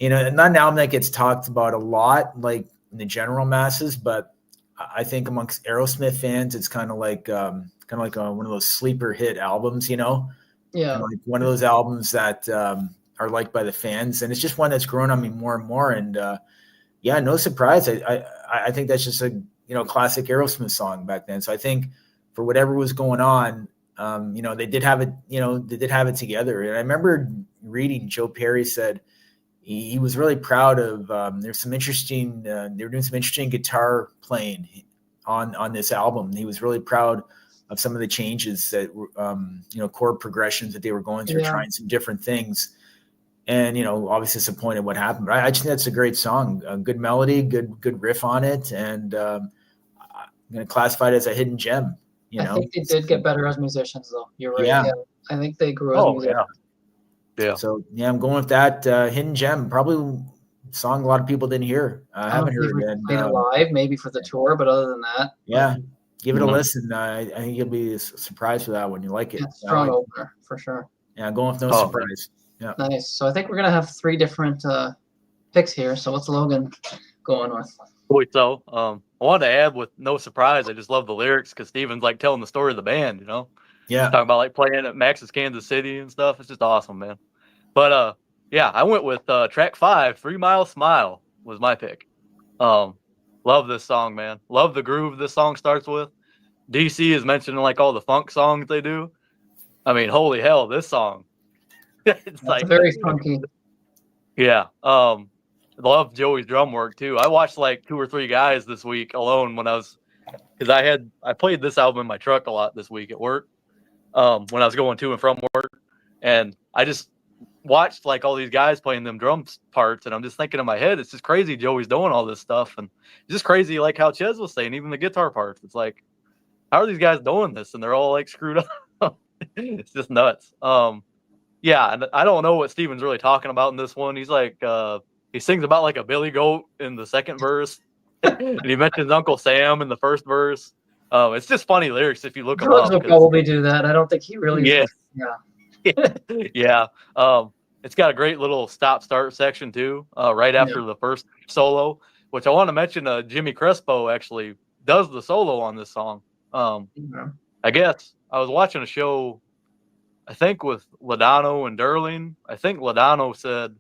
an album that gets talked about a lot, like in the general masses, but I think amongst Aerosmith fans, it's kind of like one of those sleeper hit albums, Yeah. Like one of those albums that are liked by the fans. And it's just one that's grown on me more and more. And No Surprise. I think that's just a, classic Aerosmith song back then. So I think for whatever was going on, they did have it together. And I remember reading Joe Perry said he was really proud of, there's some interesting, they were doing some interesting guitar playing on this album. He was really proud of some of the changes that, chord progressions that they were going through, trying some different things. And, obviously disappointed what happened, but I just think that's a great song, a good melody, good riff on it. And, going to classify it as a hidden gem. I think they did get better as musicians, though. You're right. Yeah. Yeah. I think they grew as musicians. Yeah. So yeah, I'm going with that hidden gem. Probably a song a lot of people didn't hear. I haven't heard it. Played it live, maybe for the tour, but other than that, yeah, give it a listen. I think you'll be surprised for that one. You like it? Strong opener for sure. Yeah, going with no surprise. Yeah, nice. So I think we're gonna have 3 different picks here. So what's Logan going with? So I wanted to add with no surprise. I just love the lyrics because Steven's like telling the story of the band. You know. Yeah. Talking about like playing at Max's Kansas City and stuff. It's just awesome, man. But yeah, I went with track 5, 3 Mile Smile was my pick. Love this song, man. Love the groove this song starts with. DC is mentioning like all the funk songs they do. I mean, holy hell, this song. It's like very funky. Yeah. Love Joey's drum work too. I watched like 2 or 3 guys this week alone because I played this album in my truck a lot this week at work. When I was going to and from work, and I just watched like all these guys playing them drum parts, and I'm just thinking in my head, it's just crazy Joey's doing all this stuff, and it's just crazy like how Ches was saying, even the guitar parts. It's like, how are these guys doing this? And they're all like screwed up. It's just nuts. Yeah, and I don't know what Steven's really talking about in this one. He's like, he sings about like a billy goat in the second verse, and he mentions Uncle Sam in the first verse. It's just funny lyrics if you look them up. Will probably do that. I don't think he really. Yeah. It's got a great little stop-start section too, right after the first solo, which I want to mention. Jimmy Crespo actually does the solo on this song. I guess I was watching a show, I think with Ladano and Derling. I think Ladano said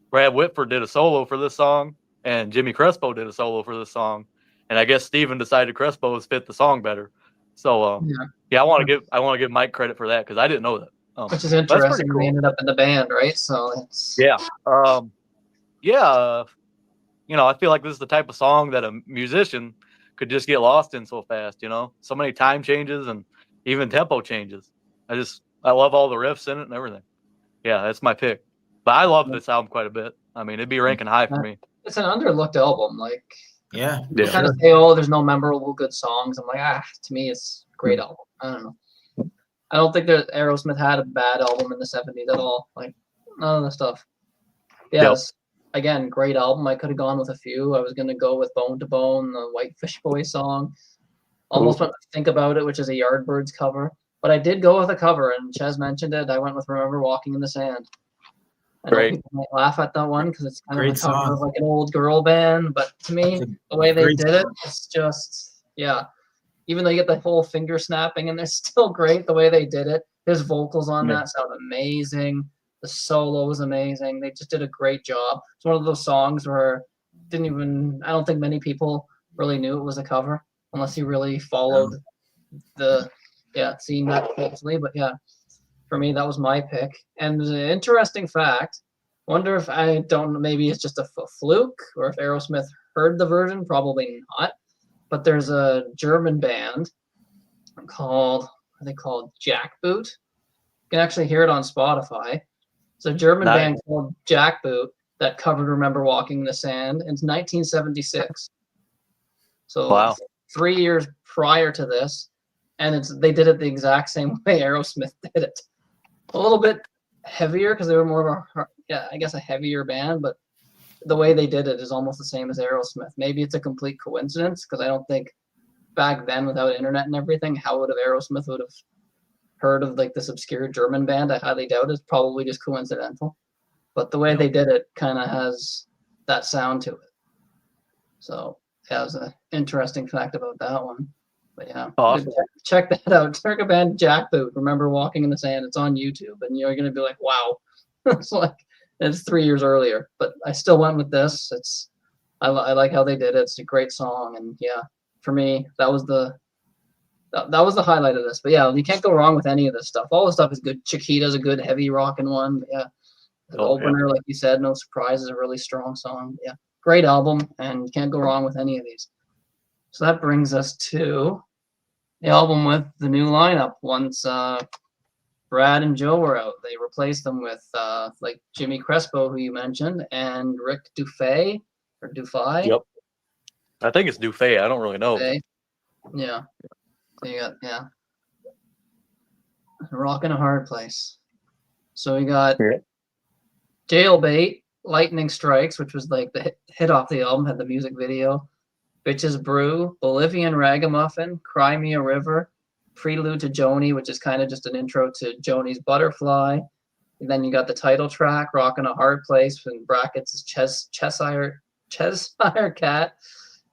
Brad Whitford did a solo for this song, and Jimmy Crespo did a solo for this song. And I guess Steven decided Crespo's fit the song better. So I want to give Mike credit for that because I didn't know that. Which is interesting. Cool. We ended up in the band, right? So it's I feel like this is the type of song that a musician could just get lost in so fast. You know, so many time changes and even tempo changes. I love all the riffs in it and everything. Yeah, that's my pick. But I love this album quite a bit. I mean, it'd be ranking high for me. It's an underlooked album. Like. Yeah. You kind of say, there's no memorable good songs. I'm like, to me, it's a great album. I don't know. I don't think that Aerosmith had a bad album in the 70s at all. Like, none of the stuff. Yes. Again, great album. I could have gone with a few. I was going to go with Bone to Bone, the White Fish Boy song. Almost went to Think About It, which is a Yardbirds cover. But I did go with a cover, and Ches mentioned it. I went with Remember Walking in the Sand. I know people might laugh at that one because it's kind of a cover of like an old girl band, but to me, the way they did it, it's just, even though you get the whole finger snapping and they're still great the way they did it. His vocals on that sound amazing. The solo was amazing. They just did a great job. It's one of those songs where I don't think many people really knew it was a cover unless you really followed seeing that closely. But for me, that was my pick. And an interesting fact, wonder if maybe it's just a fluke or if Aerosmith heard the version, probably not. But there's a German band called Jackboot. You can actually hear it on Spotify. It's a German band called Jackboot that covered Remember Walking in the Sand in 1976. So 3 years prior to this, and they did it the exact same way Aerosmith did it. A little bit heavier because they were more of a heavier band, but the way they did it is almost the same as Aerosmith. Maybe it's a complete coincidence because I don't think back then, without internet and everything, how would have Aerosmith would have heard of like this obscure German band? I highly doubt it's probably just coincidental. But the way they did it kind of has that sound to it. So that was an interesting fact about that one. But awesome. Check that out. Turkish band Jackboot. Remember Walking in the Sand. It's on YouTube, and you're gonna be like, wow. It's 3 years earlier, but I still went with this. I like how they did it. It's a great song, and for me, that was the highlight of this. But you can't go wrong with any of this stuff. All the stuff is good. Chiquita's a good heavy rocking one. The opener, like you said, No Surprise is a really strong song. Great album, and you can't go wrong with any of these. So that brings us to the album with the new lineup. Once Brad and Joe were out, they replaced them with like Jimmy Crespo, who you mentioned, and Rick Dufay. Yep. I think it's Dufay. I don't really know. Okay. Yeah. So you got Rock in a Hard Place. So we got Jailbait, Lightning Strikes, which was like the hit off the album, had the music video. Bitches Brew, Bolivian Ragamuffin, Cry Me a River, Prelude to Joni, which is kind of just an intro to Joni's Butterfly. And then you got the title track, Rockin' a Hard Place, in brackets is Cheshire Cat,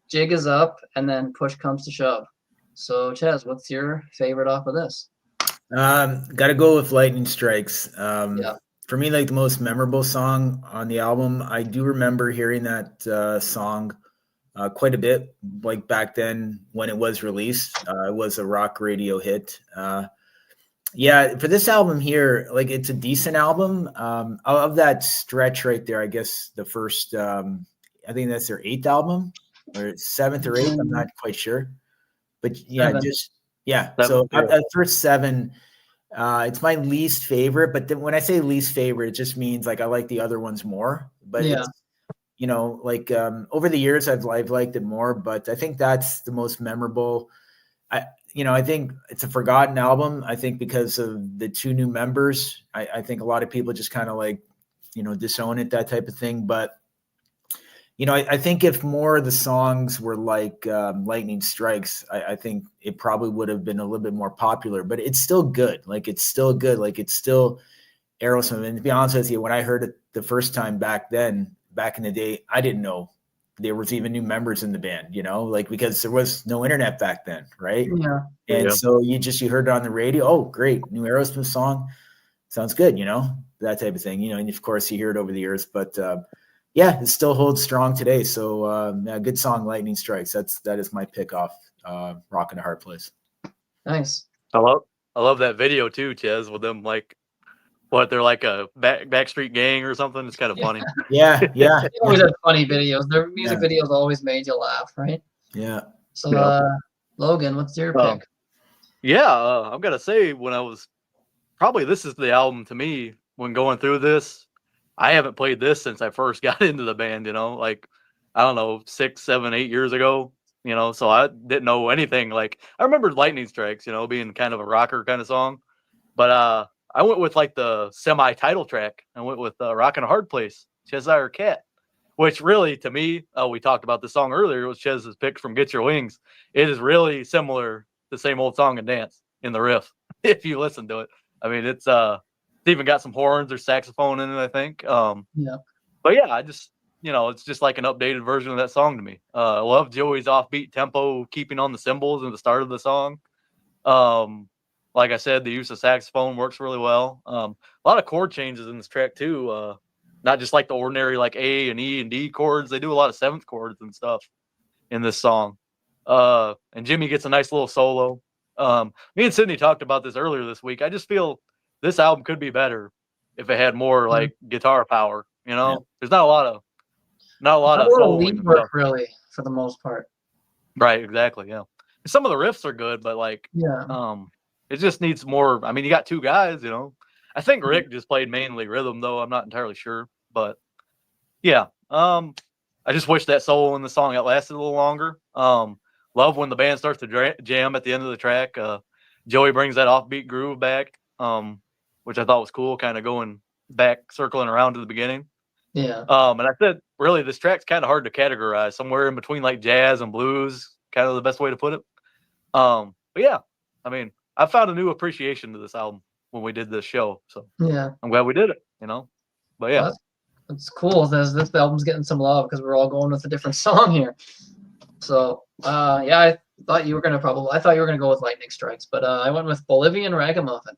Jig is Up, and then Push Comes to Shove. So, Ches, what's your favorite off of this? Gotta go with Lightning Strikes. Yeah. For me, like the most memorable song on the album, I do remember hearing that song quite a bit, like back then when it was released. It was a rock radio hit. Yeah, for this album here, like it's a decent album. Of that stretch right there, I guess the first, I think that's their 8th album or 7th or 8th. I'm not quite sure, but yeah, 7. So at first 7, it's my least favorite. But then when I say least favorite, it just means like I like the other ones more. But it's, like over the years, I've liked it more. But I think that's the most memorable. I think it's a forgotten album. I think because of the 2 new members, I think a lot of people just kind of like, disown it, that type of thing. But, I think if more of the songs were like Lightning Strikes, I think it probably would have been a little bit more popular, but it's still good. Like, it's still good. Like, it's still Aerosmith. And to be honest with you, when I heard it the first time back in the day, I didn't know there was even new members in the band, because there was no internet back then. Right. Yeah. And so you heard it on the radio. Oh, great. New Aerosmith song. Sounds good. That type of thing, and of course you hear it over the years, but yeah, it still holds strong today. So good song, Lightning Strikes. That is my pick off Rock in a Hard Place. Nice. I love that video too, Ches, with them like they're like a backstreet gang or something. It's kind of funny. Yeah. They always have funny videos. Their music videos always made you laugh, right? Yeah. So Logan, what's your pick? I'm gonna say this is the album to me when going through this. I haven't played this since I first got into the band, like, I don't know, 6, 7, 8 years ago, so I didn't know anything. Like, I remember Lightning Strikes, being kind of a rocker kind of song, but I went with like the semi-title track. I went with Rockin' a Hard Place, Cheshire Cat, which really, to me, we talked about the song earlier, it was Chez's pick from Get Your Wings. It is really similar to the Same Old Song and Dance in the riff, if you listen to it. I mean, it's even got some horns or saxophone in it, I think. But yeah, I just, it's just like an updated version of that song to me. I love Joey's offbeat tempo, keeping on the cymbals at the start of the song. Like I said, the use of saxophone works really well. A lot of chord changes in this track too. Not just like the ordinary like A and E and D chords. They do a lot of 7th chords and stuff in this song. And Jimmy gets a nice little solo. Me and Sydney talked about this earlier this week. I just feel this album could be better if it had more like guitar power. There's not a lot of lead work really for the most part. Right, exactly. Yeah, some of the riffs are good, but like it just needs more. I mean, you got 2 guys. I think Rick just played mainly rhythm though. I'm not entirely sure, but yeah. I just wish that solo in the song lasted a little longer. Love when the band starts to jam at the end of the track. Joey brings that offbeat groove back. Which I thought was cool, kind of going back, circling around to the beginning. Yeah. And I said, really, this track's kind of hard to categorize. Somewhere in between like jazz and blues, kind of the best way to put it. But yeah, I mean, I found a new appreciation to this album when we did this show. So yeah, I'm glad we did it, But yeah. It's cool. This album's getting some love because we're all going with a different song here. So I thought you were gonna go with Lightning Strikes, but I went with Bolivian Ragamuffin.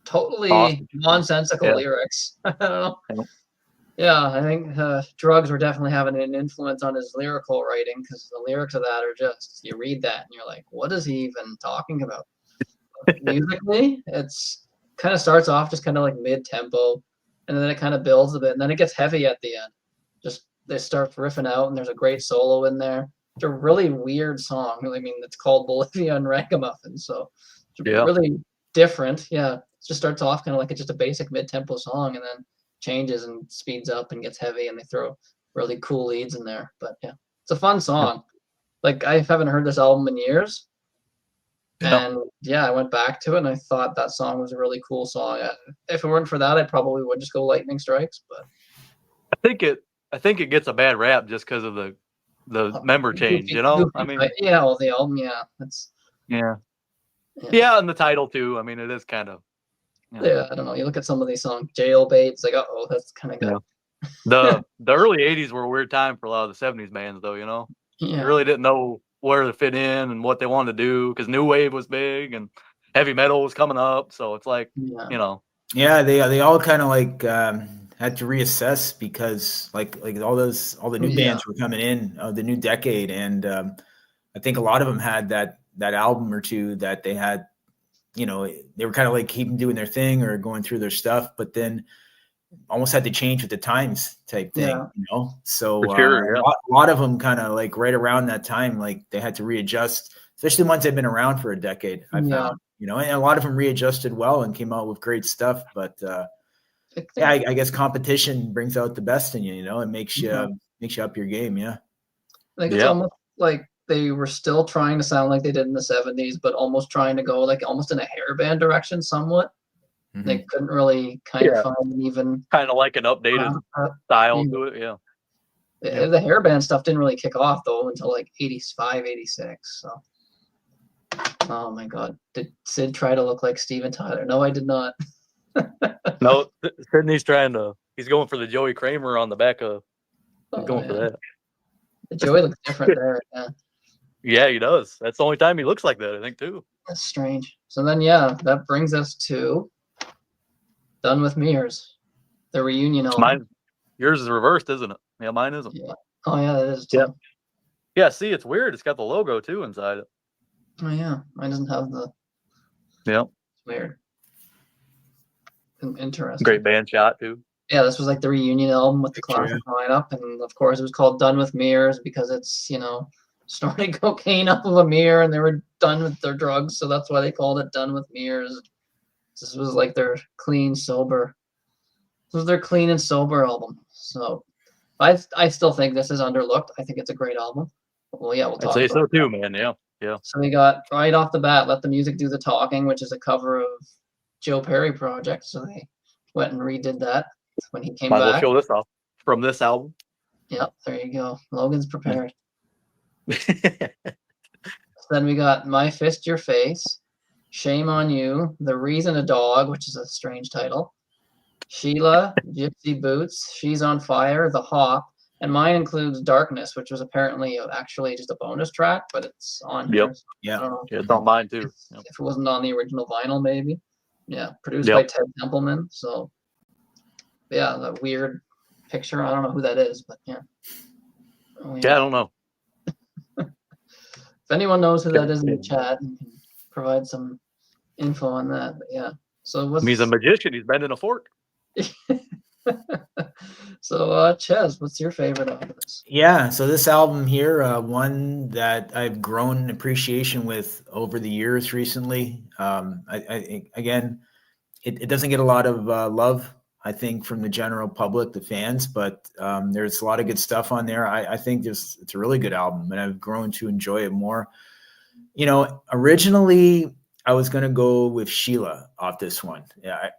Totally nonsensical lyrics. I don't know. Yeah, I think drugs were definitely having an influence on his lyrical writing because the lyrics of that are just, you read that and you're like, what is he even talking about? Musically, it's kind of starts off just kind of like mid-tempo, and then it kind of builds a bit, and then it gets heavy at the end. Just they start riffing out, and there's a great solo in there. It's a really weird song. I mean, it's called Bolivian Ragamuffin, so it's really different. Yeah, it just starts off kind of like it's just a basic mid-tempo song, and then changes and speeds up and gets heavy, and they throw really cool leads in there. But yeah, it's a fun song. like I haven't heard this album in years. Yeah. And yeah, I went back to it and I thought that song was a really cool song. If it weren't for that, I probably would just go Lightning Strikes. But I think it gets a bad rap just because of the member change. You know, I mean, yeah, well, the album, yeah, that's yeah, and the title too. I mean, it is kind of. Yeah, I don't know. You look at some of these songs, Jailbait, it's like, oh, that's kind of good. The early '80s were a weird time for a lot of the '70s bands, though. You know, Yeah. You really didn't know where to fit in and what they wanted to do because new wave was big and heavy metal was coming up. So it's like, you know. Yeah, they all kind of like had to reassess because like all the new bands were coming in the new decade, and I think a lot of them had that album or two that they had, you know, they were kind of like keeping doing their thing or going through their stuff, but then almost had to change with the times type thing, you know? So a lot of them kind of like right around that time, like they had to readjust, especially the ones that have been around for a decade, I found, you know, and a lot of them readjusted well and came out with great stuff. But I guess competition brings out the best in you, you know, it makes you up your game. Yeah. I think it's almost like they were still trying to sound like they did in the 70s, but almost trying to go like almost in a hairband direction somewhat. Mm-hmm. They couldn't really kind of find even kind of like an updated style to it. Yeah. The hairband stuff didn't really kick off though until like 85, 86. So, oh my God. Did Sid try to look like Steven Tyler? No, I did not. No, Sydney's he's going for the Joey Kramer on the back of, for that. Joey looks different there. Yeah. Yeah, he does. That's the only time he looks like that, I think, too. That's strange. So then, that brings us to Done with Mirrors, the reunion album. Yours is reversed, isn't it? Yeah, mine isn't. Yeah. Oh, yeah, it is. Too. Yeah, see, it's weird. It's got the logo, too, inside it. Oh, yeah. Mine doesn't have the... Yeah. It's weird. Interesting. Great band shot, too. Yeah, this was like the reunion album with the classic lineup. And, of course, it was called Done with Mirrors because it's, you know, snorting cocaine up of a mirror and they were done with their drugs. So that's why they called it Done with Mirrors. This was like their clean, sober. This was their clean and sober album. So I still think this is underlooked. I think it's a great album. Well, yeah, we'll talk about it. I'd say so too, man. Yeah. So we got right off the bat, Let the Music Do the Talking, which is a cover of Joe Perry Project. So they went and redid that when he came back. Might as well show this off from this album. Yep, there you go. Logan's prepared. Then we got My Fist, Your Face, Shame on You, The Reason a Dog, which is a strange title, Sheila, Gypsy Boots, She's on Fire, The Hop, and mine includes Darkness, which was apparently actually just a bonus track, but it's on here. So yeah. I don't know it's on mine too. If it wasn't on the original vinyl, maybe. Yeah, produced by Ted Templeman. So, yeah, that weird picture. I don't know who that is, but yeah. Oh, yeah, I don't know. If anyone knows who that is in the chat and can provide some info on that, but yeah. So he's a magician. He's bending a fork. So, Ches, what's your favorite of this? Yeah, so this album here, one that I've grown appreciation with over the years recently. Again, it doesn't get a lot of love, I think, from the general public, the fans, but there's a lot of good stuff on there. I think it's a really good album, and I've grown to enjoy it more. You know, originally I was going to go with Sheila off this one. Yeah,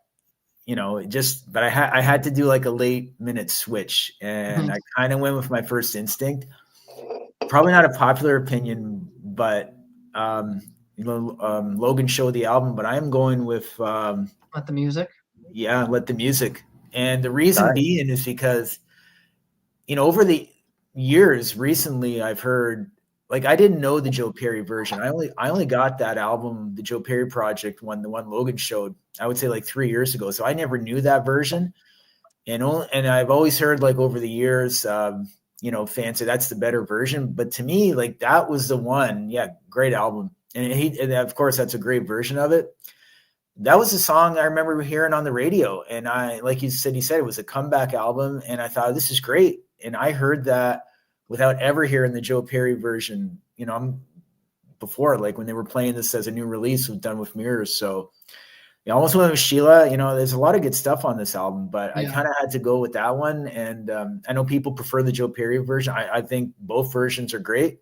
but I had to do like a late minute switch, and I kind of went with my first instinct. Probably not a popular opinion, but Logan showed the album, but I'm going with Let the Music. Yeah, Let the Music. And the reason being is because, you know, over the years recently, I've heard, like, I didn't know the Joe Perry version. I only got that album, the Joe Perry Project one, the one Logan showed, I would say like 3 years ago. So I never knew that version. And I've always heard, like, over the years, you know, fans say that's the better version. But to me, like, that was the one. Yeah, great album. And of course, that's a great version of it. That was a song I remember hearing on the radio. And like he said, it was a comeback album. And I thought, this is great. And I heard that without ever hearing the Joe Perry version, you know, before, like when they were playing this as a new release was Done with Mirrors. So I almost went with Sheila. You know, there's a lot of good stuff on this album, but I kind of had to go with that one. And I know people prefer the Joe Perry version. I think both versions are great.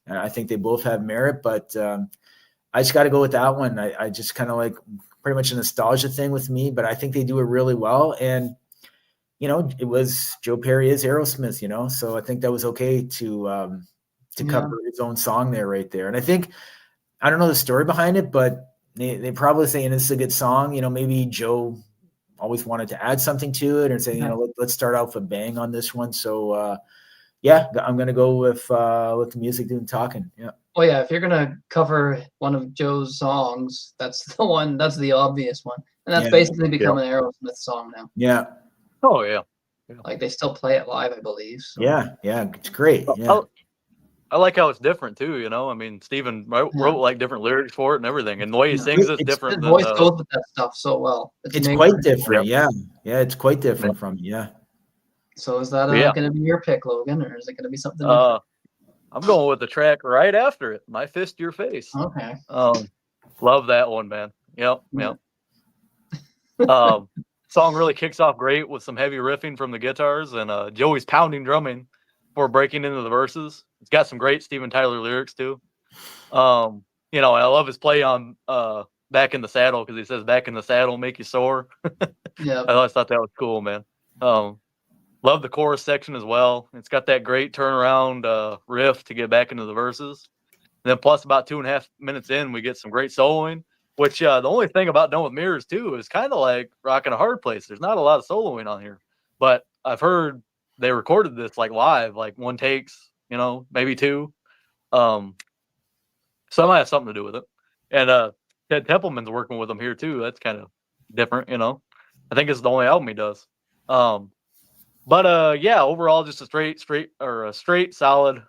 And I think they both have merit, but I just got to go with that one. I just kind of like pretty much a nostalgia thing with me, but I think they do it really well. And, it was Joe Perry is Aerosmith, so I think that was okay to cover his own song there, right there. And I think, I don't know the story behind it, but they probably saying this is a good song. Maybe Joe always wanted to add something to it and say, let's start out with a bang on this one. So, I'm going to go with the music doing talking. Yeah. Oh yeah, if you're gonna cover one of Joe's songs, that's the obvious one, and that's basically become an Aerosmith song now. Yeah. Oh yeah. Like they still play it live, I believe. So. Yeah, it's great. Yeah. I like how it's different too. I mean, Steven wrote like different lyrics for it and everything, and the way he sings is different. His voice goes with that stuff so well. It's quite different. Yeah, it's quite different from yeah. So is that going to be your pick, Logan, or is it going to be something different? I'm going with the track right after it. My Fist, Your Face. Okay. Love that one, man. Yep. Song really kicks off great with some heavy riffing from the guitars and Joey's pounding drumming before breaking into the verses. It's got some great Steven Tyler lyrics too. I love his play on Back in the Saddle, because he says back in the saddle make you sore. Yeah. I always thought that was cool, man. Love the chorus section as well. It's got that great turnaround riff to get back into the verses. And then plus about 2.5 minutes in, we get some great soloing, which the only thing about Done with Mirrors too is kind of like Rockin' a Hard Place. There's not a lot of soloing on here, but I've heard they recorded this like live, like one takes, maybe two. So that might have something to do with it. And Ted Templeman's working with them here too. That's kind of different, I think it's the only album he does. But overall, just a straight, solid,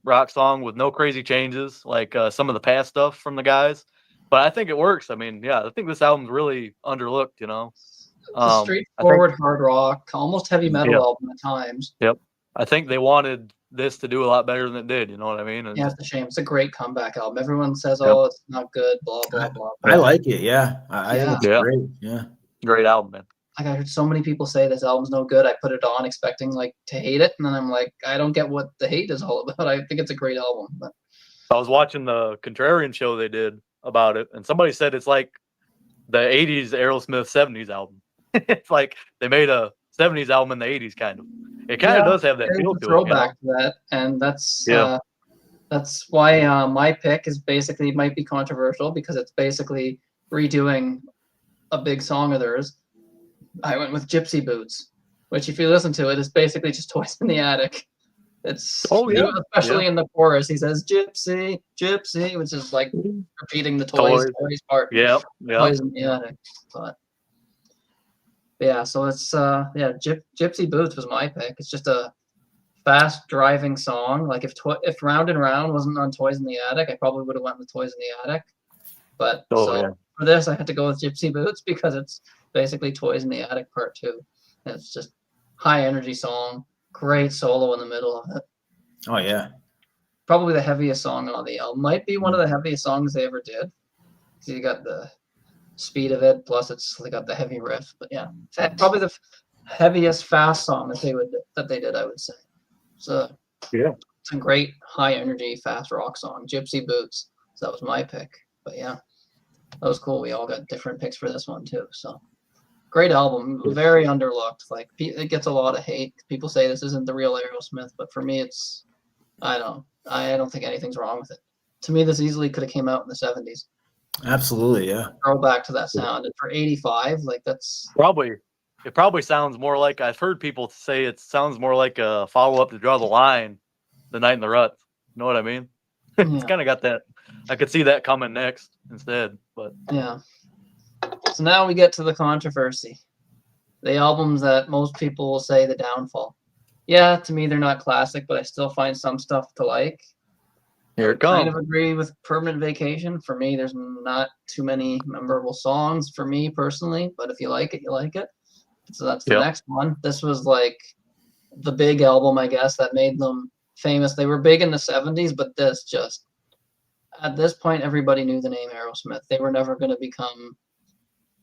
rock song with no crazy changes like some of the past stuff from the guys. But I think it works. I mean, I think this album's really underlooked. It's a straightforward hard rock, almost heavy metal album at times. Yep. I think they wanted this to do a lot better than it did. You know what I mean? And it's a shame. It's a great comeback album. Everyone says, "Oh, it's not good." Blah blah blah. I like it. Yeah, I think it's great. Yeah, great album, man. Like I heard so many people say this album's no good. I put it on expecting to hate it, and then I'm like, I don't get what the hate is all about. I think it's a great album. But I was watching the Contrarian show they did about it, and somebody said it's like the 80s Aerosmith 70s album. It's like they made a 70s album in the 80s kind of. It kind of does have that feel to it. Throwback to that, and that's why my pick is basically might be controversial, because it's basically redoing a big song of theirs. I went with Gypsy Boots, which if you listen to it, is basically just Toys in the Attic. It's especially in the chorus, he says "Gypsy, Gypsy," which is like repeating the toys part. Yeah. Toys in the Attic. But so it's Gypsy Boots was my pick. It's just a fast driving song. Like if Round and Round wasn't on Toys in the Attic, I probably would have went with Toys in the Attic. But for this, I had to go with Gypsy Boots because it's basically Toys in the Attic Part 2. And it's just high energy song, great solo in the middle of it. Oh yeah, probably the heaviest song on the album. Might be one of the heaviest songs they ever did. So you got the speed of it, plus they got the heavy riff. But probably the heaviest fast song that they did, I would say. So it's a great high energy fast rock song, Gypsy Boots. So that was my pick. But that was cool. We all got different picks for this one too. So great album, very underlooked. Like it gets a lot of hate. People say this isn't the real Aerosmith, but for me, it's I don't think anything's wrong with it. To me, this easily could have came out in the 70s. Absolutely, yeah. Throw back to that sound. And for 85, like that's it probably sounds more like, I've heard people say it sounds more like a follow-up to Draw the Line, The Night in the Rut. You know what I mean? It's kind of got that. I could see that coming next instead, but So now we get to the controversy. The albums that most people will say the downfall. Yeah, to me they're not classic, but I still find some stuff to like. Here it comes. I kind of agree with Permanent Vacation. For me, there's not too many memorable songs for me personally, but if you like it, you like it. So that's the next one. This was like the big album, I guess, that made them famous. They were big in the 70s, but at this point, everybody knew the name Aerosmith. They were never going to become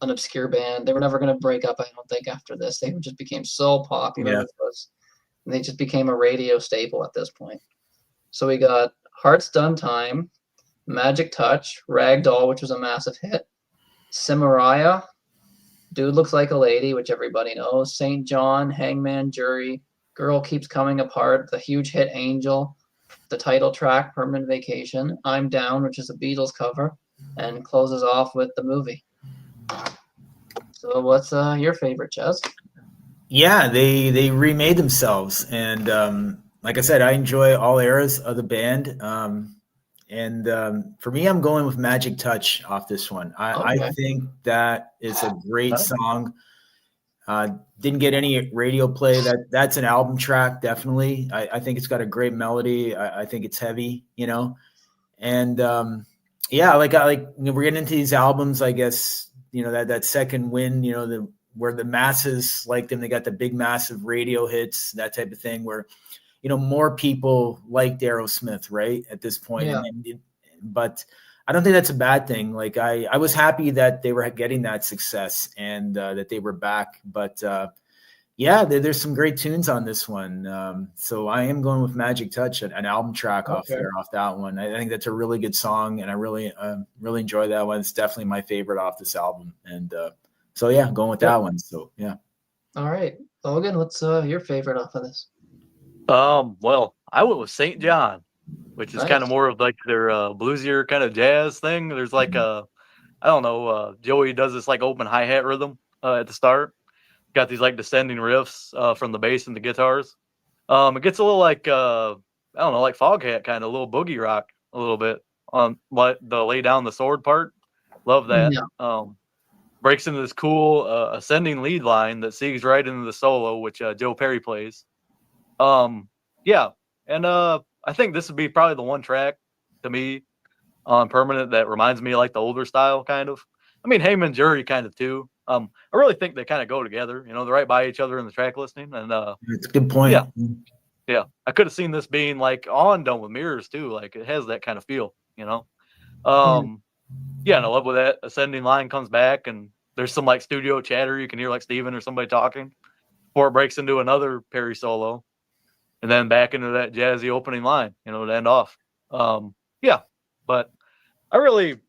an obscure band. They were never going to break up, I don't think, after this. They just became so popular because they just became a radio staple at this point. So we got Heart's Done Time, Magic Touch, Ragdoll, which was a massive hit, Cimaraya, Dude Looks Like a Lady, which everybody knows, St. John, Hangman Jury, Girl Keeps Coming Apart, the huge hit Angel, the title track, Permanent Vacation, I'm Down, which is a Beatles cover, and closes off with the movie. So what's your favorite, Chaz? Yeah, they remade themselves, and like I said, I enjoy all eras of the band. For me, I'm going with Magic Touch off this one. I Okay. think that is a great Nice. song. Didn't get any radio play. That's an album track, definitely. I think it's got a great melody. I think it's heavy, and yeah, we're getting into these albums. I guess that second wind, where the masses like them. They got the big, massive radio hits, that type of thing. Where more people liked Aerosmith, right, at this point. Yeah. But I don't think that's a bad thing. Like I was happy that they were getting that success and that they were back. But yeah, there's some great tunes on this one. So I am going with Magic Touch, an album track off that one. I think that's a really good song, and I really enjoy that one. It's definitely my favorite off this album. And so yeah, going with that one. So yeah. All right, Logan, what's your favorite off of this? Well, I went with St. John, which is kind of Nice. more of like their bluesier kind of jazz thing. There's like I don't know, Joey does this like open hi-hat rhythm at the start. Got these like descending riffs from the bass and the guitars. It gets a little like I don't know, like Foghat kind of, a little boogie rock a little bit on what the lay down the sword part. Love that. Yeah. Breaks into this cool ascending lead line that segues right into the solo, which Joe Perry plays. Yeah, and I think this would be probably the one track to me on Permanent that reminds me of like the older style kind of. I mean, Heyman Jury kind of too. I really think they kind of go together. They're right by each other in the track listing, and It's a good point. Yeah. I could have seen this being like on Done with Mirrors too. Like it has that kind of feel, Yeah, and I love when that ascending line comes back and there's some like studio chatter. You can hear like Steven or somebody talking before it breaks into another Perry solo and then back into that jazzy opening line, to end off. Yeah, but I really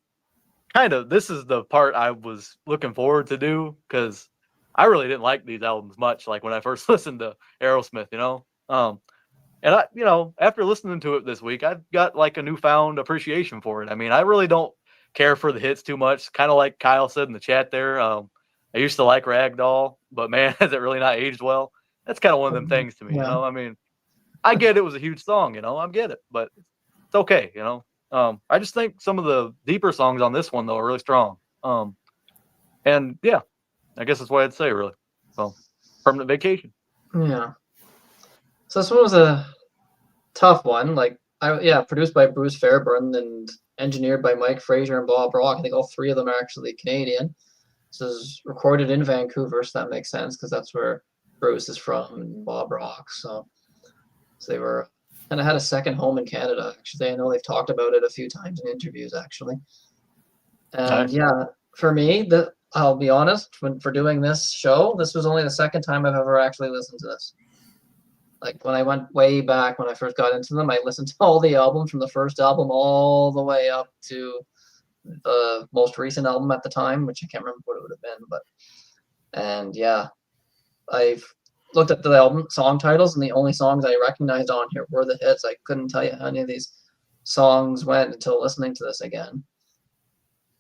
this is the part I was looking forward to do because I really didn't like these albums much. Like when I first listened to Aerosmith, and I, after listening to it this week, I've got like a newfound appreciation for it. I mean, I really don't care for the hits too much. Kind of like Kyle said in the chat there. I used to like Ragdoll, but man, has it really not aged well? That's kind of one of them things to me, Yeah. I mean, I get it was a huge song, I get it, but it's okay, I just think some of the deeper songs on this one though are really strong. And yeah, I guess that's what I'd say really. So, Permanent Vacation. Yeah. So this one was a tough one. Produced by Bruce Fairburn and engineered by Mike Fraser and Bob Rock. I think all three of them are actually Canadian. This is recorded in Vancouver, so that makes sense because that's where Bruce is from and Bob Rock. So they were kind of had a second home in Canada. Actually, I know they've talked about it a few times in interviews. Actually, and Nice. yeah, for me, I'll be honest. For doing this show, this was only the second time I've ever actually listened to this. Like when I went way back when I first got into them, I listened to all the albums from the first album all the way up to the most recent album at the time, which I can't remember what it would have been, and yeah, I've looked at the album song titles and the only songs I recognized on here were the hits. I couldn't tell you how any of these songs went until listening to this again.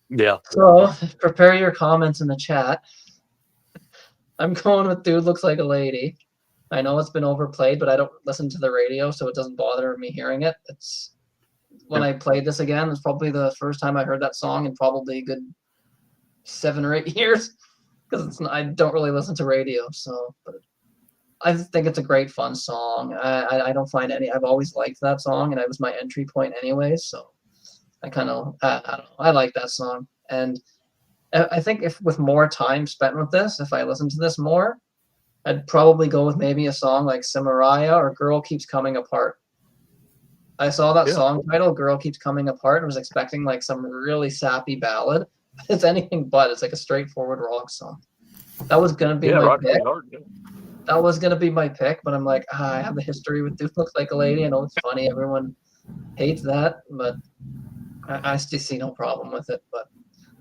Yeah. So prepare your comments in the chat. I'm going with Dude Looks Like a Lady. I know it's been overplayed, but I don't listen to the radio, so it doesn't bother me hearing it. It's when I played this again, it's probably the first time I heard that song in probably a good 7 or 8 years, because I don't really listen to radio. So, but I think it's a great, fun song. I don't find any. I've always liked that song, and it was my entry point anyway. So, I kind of I don't know. I like that song, and I think if with more time spent with this, if I listen to this more, I'd probably go with maybe a song like Cimaraya or Girl Keeps Coming Apart. I saw that song title, Girl Keeps Coming Apart, and was expecting like some really sappy ballad. It's anything but. It's like a straightforward rock song. That was going to be my pick. That was going to be my pick, but I'm like, I have the history with Dude Looks Like a Lady. I know it's funny. Everyone hate that, but I still see no problem with it. But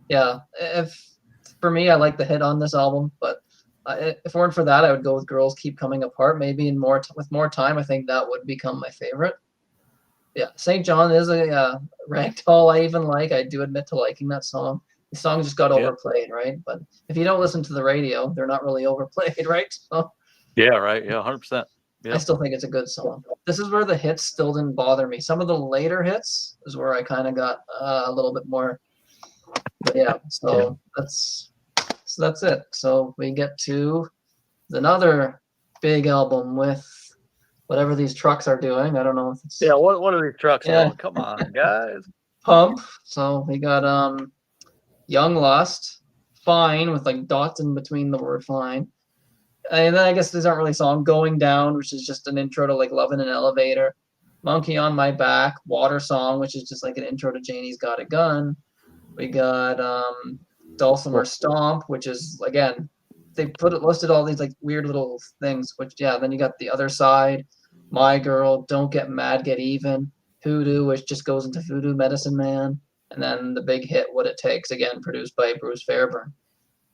yeah, if for me, I like the hit on this album, but if it weren't for that, I would go with Girls Keep Coming Apart. Maybe with more time, I think that would become my favorite. Yeah, St. John is a ragdoll I even like. I do admit to liking that song. The song just got Yeah. overplayed, right? But if you don't listen to the radio, they're not really overplayed, right? So Yeah, right. Yeah, 100%. I Yeah. still think it's a good song. This is where the hits still didn't bother me. Some of the later hits is where I kind of got a little bit more. But yeah, so that's it. So we get to another big album with whatever these trucks are doing. I don't know if it's Yeah, what are these trucks Yeah. doing? Come on, guys. Pump. So we got Young Lust, Fine with like dots in between the word fine. And then I guess these aren't really songs. Going Down, which is just an intro to like Love in an Elevator. Monkey on My Back, Water Song, which is just like an intro to Janie's Got a Gun. We got Dulcimer Stomp, which is again, they listed all these like weird little things, which yeah, then you got The Other Side, My Girl, Don't Get Mad, Get Even, Hoodoo, which just goes into Voodoo Medicine Man, and then the big hit What It Takes, again produced by Bruce Fairbairn.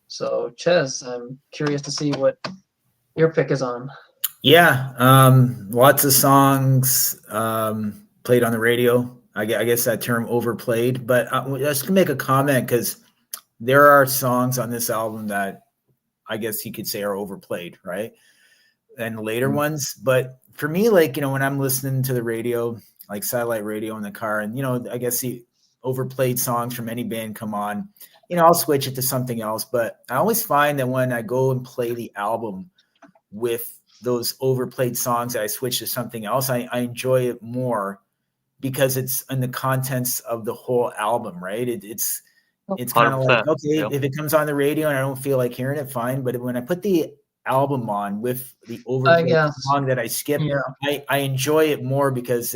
So Ches, I'm curious to see what your pick is on. Yeah, lots of songs played on the radio. I guess that term overplayed, but just to make a comment because there are songs on this album that I guess you could say are overplayed, right? And later ones. But for me, like, when I'm listening to the radio, like satellite radio in the car, and, I guess the overplayed songs from any band come on, I'll switch it to something else. But I always find that when I go and play the album with those overplayed songs, I switch to something else, I enjoy it more because it's in the contents of the whole album, right? It's kind of like, okay, if it comes on the radio and I don't feel like hearing it, fine. But when I put the album on with the overplayed song that I skip, I enjoy it more because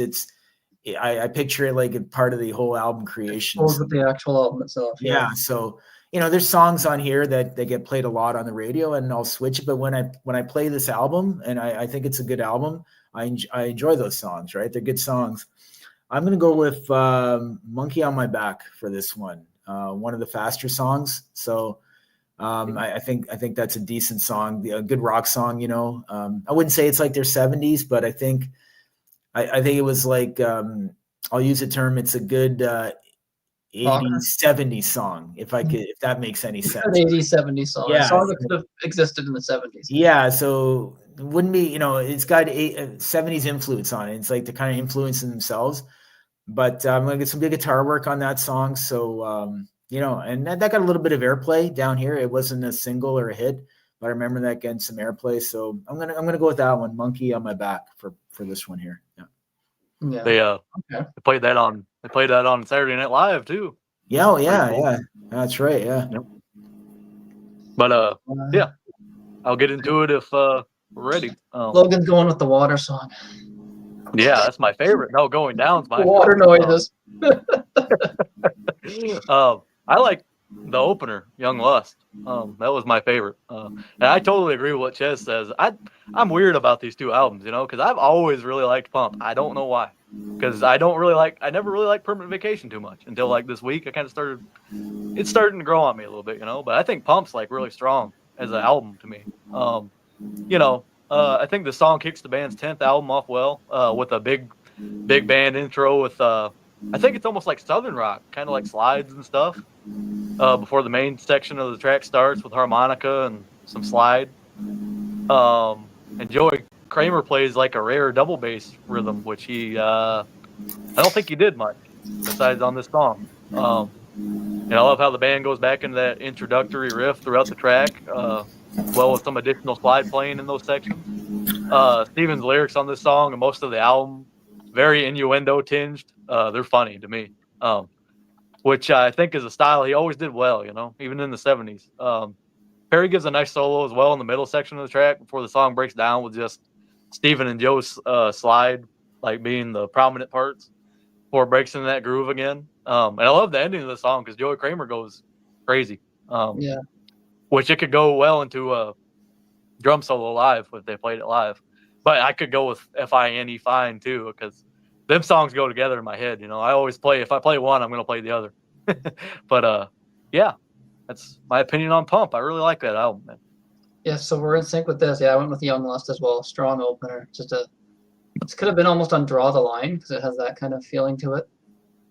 I picture it like a part of the whole album creation. With the actual album itself. Yeah. So, there's songs on here that get played a lot on the radio, and I'll switch it. But when I play this album, and I think it's a good album, I enjoy those songs, right? They're good songs. I'm going to go with Monkey on My Back for this one. One of the faster songs. So I think that's a decent song, a good rock song, I wouldn't say it's like their 70s, but I think it was like, I'll use a term. It's a good 80s, 70s song. If that makes any sense. An 80s, 70s song. Yeah. A song that could have existed in the 70s. Yeah. So it wouldn't be, it's got 70s influence on it. It's like they're kind of influencing themselves. But I'm going to get some good guitar work on that song. So, and that got a little bit of airplay down here. It wasn't a single or a hit, but I remember that getting some airplay. So I'm going to go with that one, Monkey on My Back for this one here. Yeah. They played that on Saturday Night Live too. Yeah. Oh, yeah. Cool. Yeah. That's right. Yeah. Yep. But yeah, I'll get into it if we're ready. Logan's going with the water song. Yeah, that's my favorite. No, Going Down's my water favorite. noises. I like the opener, Young Lust. That was my favorite. And I totally agree with what Ches says. I'm weird about these two albums, because I've always really liked Pump. I don't know why. Because I never really liked Permanent Vacation too much until like this week. I kind of it's starting to grow on me a little bit, But I think Pump's like really strong as an album to me. I think the song kicks the band's 10th album off well, with a big band intro with I think it's almost like Southern rock, kind of like slides and stuff. Before the main section of the track starts with harmonica and some slide. And Joey Kramer plays like a rare double bass rhythm, which I don't think he did much besides on this song. And I love how the band goes back into that introductory riff throughout the track, well with some additional slide playing in those sections. Steven's lyrics on this song and most of the album, very innuendo tinged. They're funny to me, which I think is a style he always did well, even in the 70s. Perry gives a nice solo as well in the middle section of the track before the song breaks down with just Steven and Joe's slide like being the prominent parts before it breaks into that groove again. And I love the ending of the song because Joey Kramer goes crazy. Which it could go well into a drum solo live if they played it live. But I could go with Fine too, because them songs go together in my head. I always play, if I play one, I'm going to play the other. But yeah, that's my opinion on Pump. I really like that album, man. Yeah, so we're in sync with this. Yeah, I went with Young Lust as well. Strong opener. This could have been almost on Draw the Line because it has that kind of feeling to it.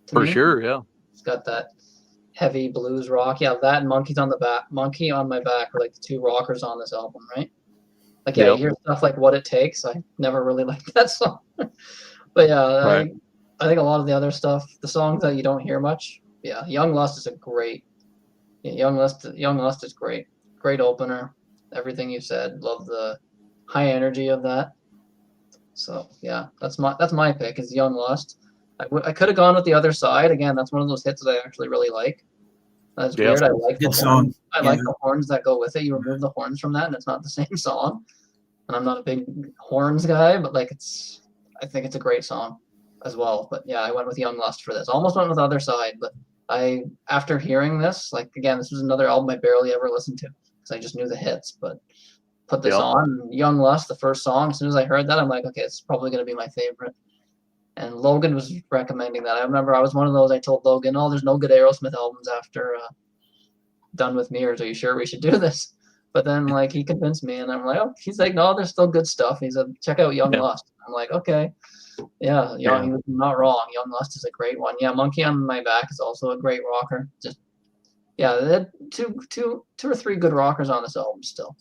For sure, yeah. It's got that heavy blues rock. Yeah, that and Monkey on My Back are like the two rockers on this album, right? Like, yeah, Yep. you hear stuff like What It Takes. I never really liked that song. But yeah, Right. I think a lot of the other stuff, the songs that you don't hear much, yeah, Young Lust is Young Lust is great. Great opener. Everything you said. Love the high energy of that. So yeah, that's my pick is Young Lust. I could have gone with The Other Side. Again, that's one of those hits that I actually really like. That's Yeah. weird. I like Good the song. horns. I like Yeah. the horns that go with it. You remove the horns from that, and it's not the same song. And I'm not a big horns guy, but like I think it's a great song as well. But yeah, I went with Young Lust for this. Almost went with Other Side, but after hearing this, like again, this was another album I barely ever listened to because I just knew the hits. But put this Yeah. on, Young Lust, the first song. As soon as I heard that, I'm like, okay, it's probably gonna be my favorite. And Logan was recommending that. I remember I was one of those. I told Logan, "Oh, there's no good Aerosmith albums after Done with Mirrors. Are you sure we should do this?" But then, like, he convinced me, and I'm like, "Oh," he's like, "No, there's still good stuff." He said, "Check out Young Yeah. Lust." I'm like, "Okay, yeah, he was not wrong. Young Lust is a great one. Yeah, Monkey on My Back is also a great rocker. Just yeah, they had two or three good rockers on this album still.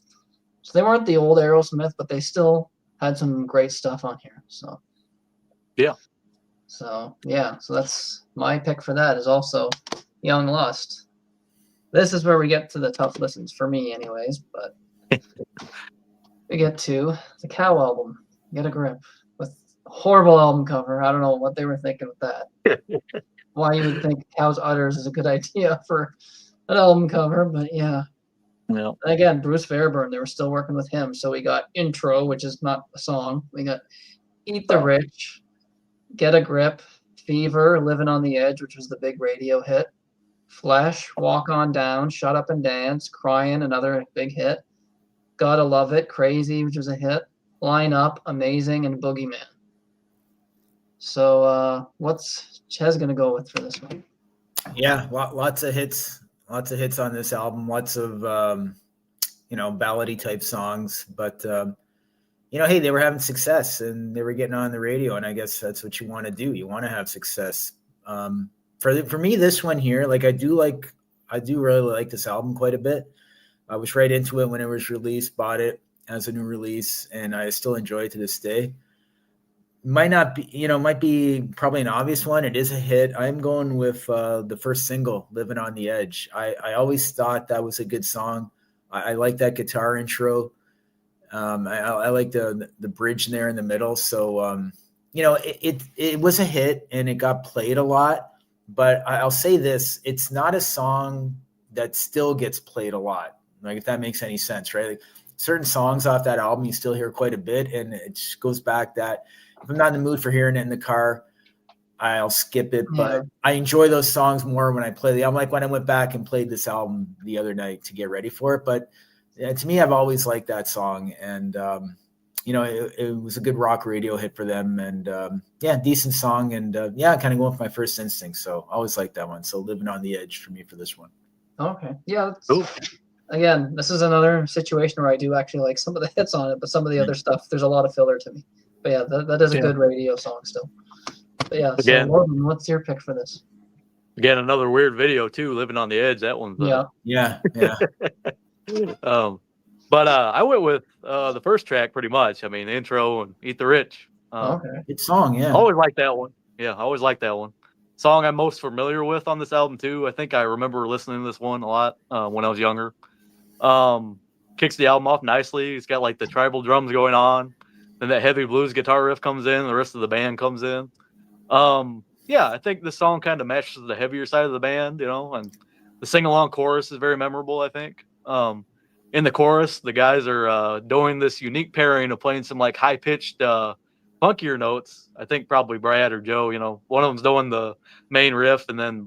So they weren't the old Aerosmith, but they still had some great stuff on here. So Yeah. So yeah, so that's my pick for that is also Young Lust. This is where we get to the tough listens for me, anyways. But we get to the Cow album, Get a Grip, with a horrible album cover. I don't know what they were thinking with that. Why you would think Cow's Udders is a good idea for an album cover, but yeah. Yeah. And again, Bruce Fairbairn, they were still working with him. So we got Intro, which is not a song. We got Eat the Rich, Get a Grip, Fever, Living on the Edge, which was the big radio hit. Flesh, Walk On Down, Shut Up and Dance, Crying, another big hit. Gotta Love It, Crazy, which was a hit. Line Up, Amazing, and Boogeyman. So what's Ches gonna go with for this one? Yeah, lots of hits on this album. Lots of ballady type songs, but hey, they were having success and they were getting on the radio, and I guess that's what you want to do. You want to have success. For me, this one here, like I do really like this album quite a bit. I was right into it when it was released, bought it as a new release, and I still enjoy it to this day. Might be probably an obvious one. It is a hit. I'm going with the first single, Living on the Edge. I always thought that was a good song. I like that guitar intro. I like the bridge there in the middle. So, it was a hit and it got played a lot, but I'll say this, it's not a song that still gets played a lot. Like if that makes any sense, right? Like certain songs off that album, you still hear quite a bit. And it just goes back that if I'm not in the mood for hearing it in the car, I'll skip it, but I enjoy those songs more when I play the album. Like when I went back and played this album the other night to get ready for it. But to me, I've always liked that song, and it was a good rock radio hit for them, and decent song, and kind of going with my first instinct. So I always liked that one. So Living on the Edge for me for this one. Okay, yeah. Again, this is another situation where I do actually like some of the hits on it, but some of the other stuff, there's a lot of filler to me. But yeah, that is a good radio song still. But yeah, again, so Logan, what's your pick for this? Again, another weird video too, Living on the Edge. That one's yeah. But I went with the first track pretty much. I mean, the intro and Eat the Rich. Okay. Good song, yeah. I always liked that one. Yeah, I always liked that one. Song I'm most familiar with on this album too. I think I remember listening to this one a lot when I was younger. Kicks the album off nicely. It's got like the tribal drums going on. Then that heavy blues guitar riff comes in. The rest of the band comes in. I think the song kind of matches the heavier side of the band, and the sing-along chorus is very memorable, I think. In the chorus, the guys are doing this unique pairing of playing some like high-pitched, funkier notes. I think probably Brad or Joe, one of them's doing the main riff, and then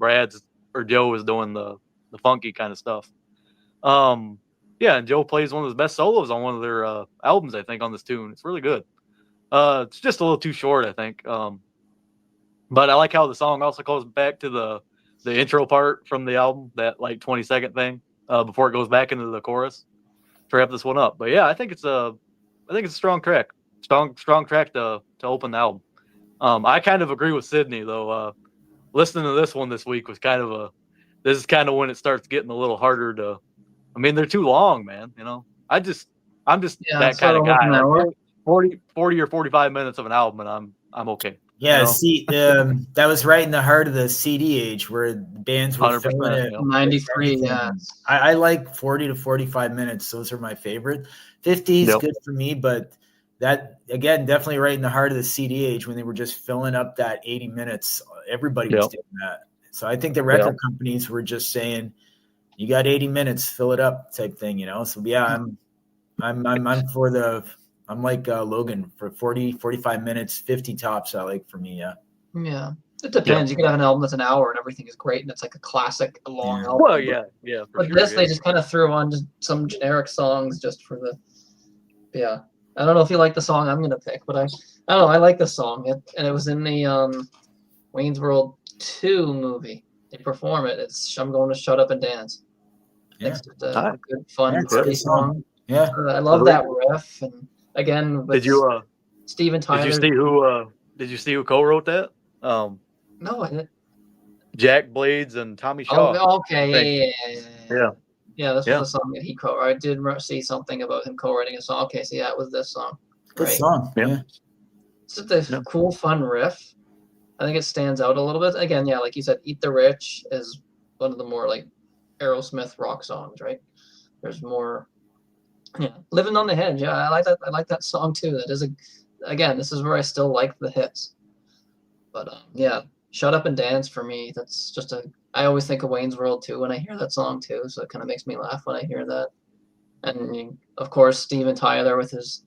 Joe is doing the funky kind of stuff. And Joe plays one of his best solos on one of their albums, I think, on this tune. It's really good. It's just a little too short, I think. But I like how the song also goes back to the intro part from the album, that like 20-second thing, before it goes back into the chorus to wrap this one up. But yeah, I think it's a strong track, strong track to open the album. I kind of agree with Sydney though. Listening to this one this week was this is kind of when it starts getting a little harder to. I mean, they're too long, man. You know, I'm just that kind of guy. Like 40 or 45 minutes of an album, and I'm okay. Yeah, you know? see, that was right in the heart of the CD age where bands were filling it. 93, yeah. I like 40 to 45 minutes. Those are my favorite. 50 is good for me, but that, again, definitely right in the heart of the CD age when they were just filling up that 80 minutes. Everybody was doing that. So I think the record companies were just saying, you got 80 minutes, fill it up type thing, you know? So yeah, I'm for the, I'm like Logan for 40, 45 minutes, 50 tops. I like for me. Yeah. Yeah. It depends. You could have an album that's an hour and everything is great and it's like a classic, a long album. Well, yeah. But this, they just kind of threw on just some generic songs just for the, I don't know if you like the song I'm going to pick, but I don't know. I like the song. And it was in the Wayne's World 2 movie. They perform it. It's I'm Going to Shut Up and Dance. Yeah. It's just a good, fun, pretty song. Yeah. I love that riff. And again, with Steven Tyler. Did you see who co-wrote that? No, I didn't. Jack Blades and Tommy Shaw. Oh, okay. Yeah. Yeah, this was a song that he co-wrote. I did see something about him co-writing a song. Okay, so it was this song. Good song. Yeah. It's just a cool, fun riff. I think it stands out a little bit. Again, yeah, like you said, Eat the Rich is one of the more like Aerosmith rock songs, right? There's more Living on the Edge. Yeah, I like that song too. That is again, this is where I still like the hits. But Shut Up and Dance for me, that's just I always think of Wayne's World too when I hear that song too, so it kind of makes me laugh when I hear that. And of course, Steven Tyler with his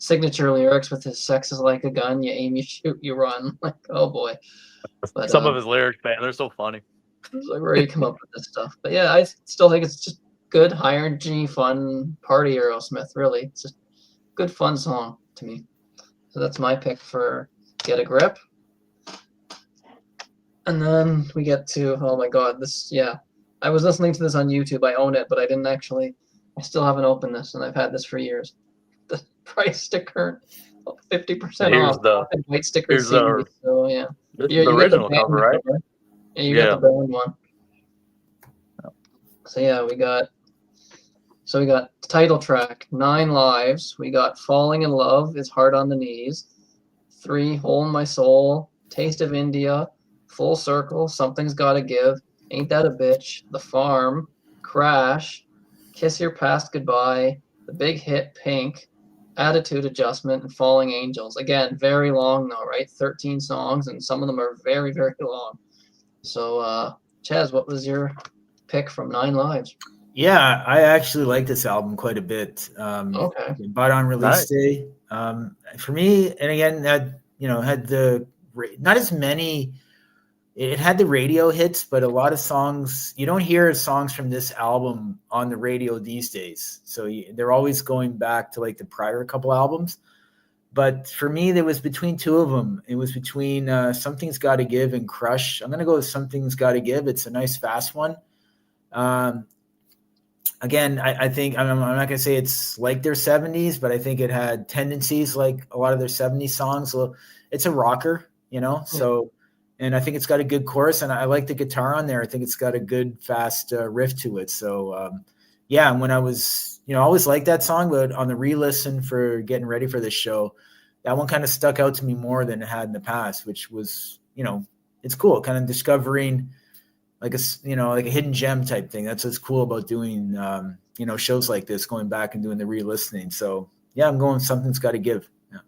signature lyrics with his "sex is like a gun, you aim, you shoot, you run." Like, oh boy. But, some of his lyrics, man, they're so funny. Like, where you come up with this stuff. But yeah, I still think it's just good, high energy, fun party Aerosmith, really. It's just a good, fun song to me. So that's my pick for Get a Grip. And then we get to, oh my God, I was listening to this on YouTube. I own it, but I still haven't opened this, and I've had this for years. The price sticker, 50% off. The white sticker. So yeah. The original cover, right? Cover. Yeah, you got the band one. So yeah, we got the title track, 9 Lives. We got Falling in Love is Hard on the Knees. 3, Hole in My Soul, Taste of India, Full Circle, Something's Gotta Give, Ain't That a Bitch, The Farm, Crash, Kiss Your Past Goodbye, The Big Hit, Pink, Attitude Adjustment, and Falling Angels. Again, very long though, right? 13 songs, and some of them are very, very long. So, Chaz, what was your pick from 9 Lives? Yeah, I actually like this album quite a bit. Okay. Bought on release day. For me, and again, that had not as many. It had the radio hits, but a lot of songs you don't hear songs from this album on the radio these days. So they're always going back to like the prior couple albums. But for me, there was between 2 of them. It was between Something's Gotta Give and Crush. I'm gonna go with Something's Gotta Give. It's a nice fast one. Again, I think I'm not going to say it's like their 70s, but I think it had tendencies like a lot of their 70s songs. So it's a rocker, so, and I think it's got a good chorus, and I like the guitar on there. I think it's got a good fast riff to it. So, and when I was, I always liked that song, but on the re-listen for getting ready for this show, that one kind of stuck out to me more than it had in the past, which was, it's cool, kind of discovering like a hidden gem type thing. That's what's cool about doing, shows like this, going back and doing the re-listening. So yeah, I'm going Something's Gotta Give. Yeah.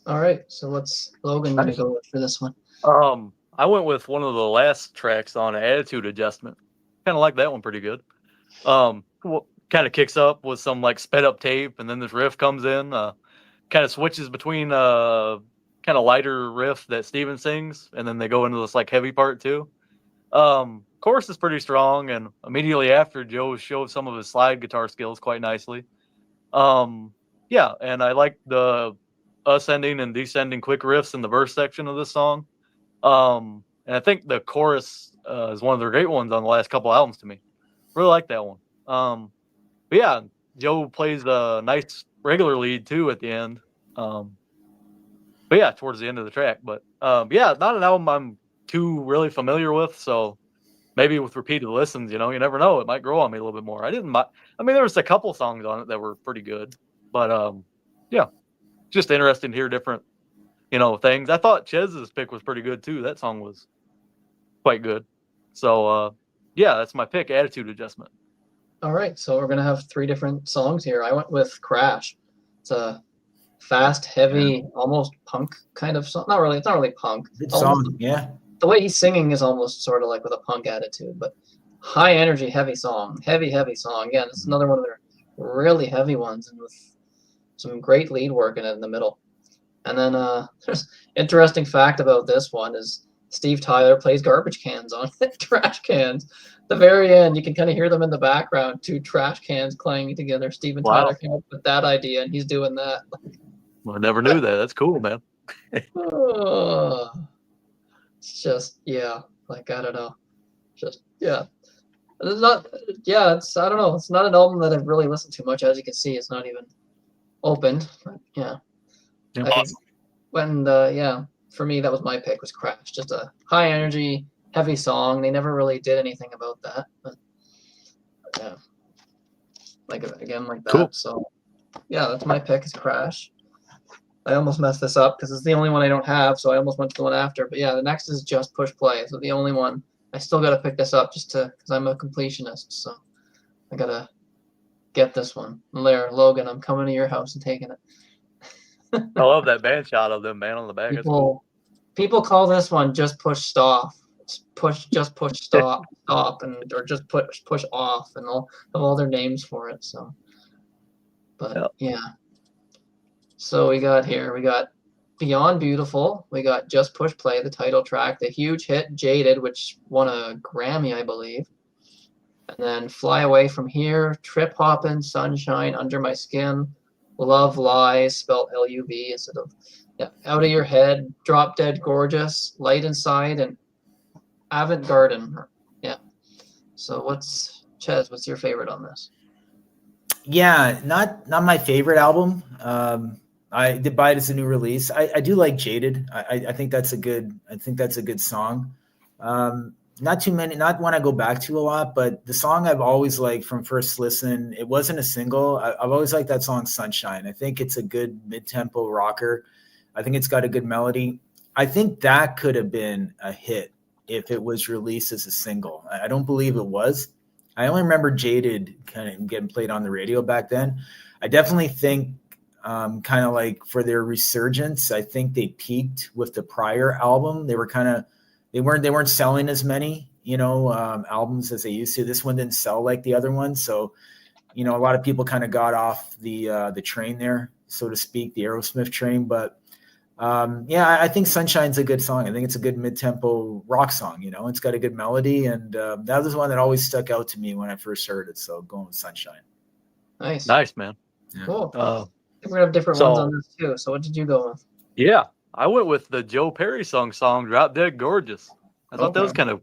All right. So what's Logan going to go with for this one? I went with one of the last tracks on Attitude Adjustment. Kind of like that one pretty good. Kind of kicks up with some like sped up tape, and then this riff comes in, kind of switches between kind of lighter riff that Steven sings, and then they go into this like heavy part too. Chorus is pretty strong, and immediately after, Joe showed some of his slide guitar skills quite nicely. And I like the ascending and descending quick riffs in the verse section of this song. And I think the chorus is one of the great ones on the last couple albums to me. Really like that one. But yeah, Joe plays a nice regular lead too at the end. But yeah, towards the end of the track. But yeah, not an album I'm too really familiar with. So maybe with repeated listens, you never know. It might grow on me a little bit more. I didn't. I mean, there was a couple songs on it that were pretty good. But yeah, just interesting to hear different, things. I thought Chez's pick was pretty good too. That song was quite good. So yeah, that's my pick, Attitude Adjustment. All right, so we're gonna have 3 different songs here. I went with Crash. It's a fast, heavy, almost punk kind of song. Not really. It's not really punk. Good Almost, song, yeah. the way he's singing is almost sort of like with a punk attitude, but high energy, heavy song. Heavy song. Again, it's another one of their really heavy ones, and with some great lead work in it in the middle. And then there's interesting fact about this one is Steve Tyler plays garbage cans on it, trash cans. At the very end, you can kind of hear them in the background, 2 trash cans clanging together. Steven Tyler came up with that idea, and he's doing that. Well, I never knew that. That's cool, man. It's just, yeah, like, I don't know. Just, yeah. It's not, yeah, it's, I don't know. It's not an album that I've really listened to much. As you can see, it's not even opened. But yeah. Yeah, for me, that was my pick, was Crash. Just a high energy, heavy song. They never really did anything about that. But yeah. Like that. Cool. So yeah, that's my pick, is Crash. I almost messed this up because it's the only one I don't have, so I almost went to the one after. But yeah, the next is Just Push Play. So the only one. I still got to pick this up because I'm a completionist. So I got to get this one. There, Logan, I'm coming to your house and taking it. I love that band shot of them, man, on the back. People call this one Just Push Stop. Just push stop, or just push off, and they'll have all their names for it. So, but yeah. So we got Beyond Beautiful. We got Just Push Play, the title track, the huge hit Jaded, which won a Grammy, I believe. And then Fly Away From Here, Trip Hoppin', Sunshine, Under My Skin, Love Lies, spelled L-U-V instead of Out of Your Head, Drop Dead Gorgeous, Light Inside, and Avant Garden. Yeah. So what's your favorite on this? Yeah, not my favorite album. I did buy it as a new release. I do like Jaded. I think that's a good song. Not too many, not one I go back to a lot, but the song I've always liked from first listen, it wasn't a single. I've always liked that song Sunshine. I think it's a good mid-tempo rocker. I think it's got a good melody. I think that could have been a hit if it was released as a single. I don't believe it was. I only remember Jaded kind of getting played on the radio back then. I definitely think kind of like for their resurgence, I think they peaked with the prior album. They weren't selling as many, albums as they used to. This one didn't sell like the other one. So, a lot of people kind of got off the train there, so to speak, the Aerosmith train. But I think Sunshine's a good song. I think it's a good mid-tempo rock song. It's got a good melody, and that was one that always stuck out to me when I first heard it. So going with Sunshine. Nice, man. Yeah. Cool. We're gonna have different ones on this too. So what did you go with? Yeah, I went with the Joe Perry song "Drop Dead Gorgeous." I thought that was kind of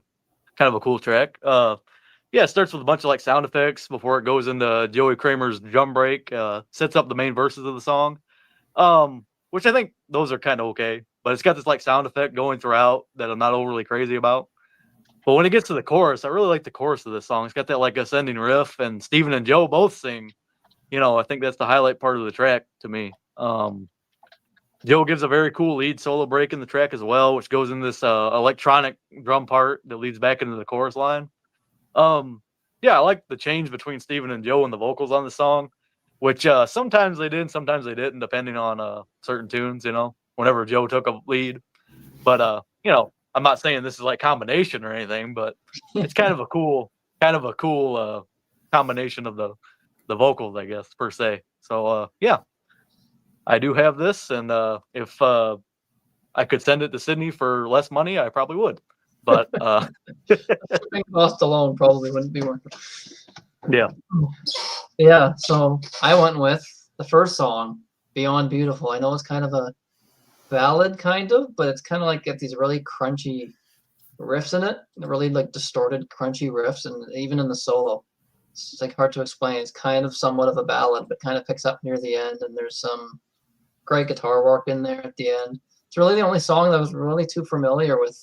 a cool track. It starts with a bunch of like sound effects before it goes into Joey Kramer's drum break. Sets up the main verses of the song. Which I think those are kind of okay, but it's got this like sound effect going throughout that I'm not overly crazy about. But when it gets to the chorus, I really like the chorus of this song. It's got that like ascending riff, and Steven and Joe both sing. I think that's the highlight part of the track to me. Joe gives a very cool lead solo break in the track as well, which goes in this electronic drum part that leads back into the chorus line. I like the change between Steven and Joe and the vocals on the song. Which sometimes they did, sometimes they didn't, depending on certain tunes, whenever Joe took a lead. But, I'm not saying this is like combination or anything, but it's kind of a cool combination of the vocals, I guess, per se. So, I do have this. And if I could send it to Sydney for less money, I probably would. But shipping cost alone probably wouldn't be worth it. Yeah. So I went with the first song, Beyond Beautiful. I know it's kind of a ballad kind of, but it's kind of like got these really crunchy riffs in it, really like distorted, crunchy riffs, and even in the solo, it's like hard to explain. It's kind of somewhat of a ballad, but kind of picks up near the end, and there's some great guitar work in there at the end. It's really the only song that I was really too familiar with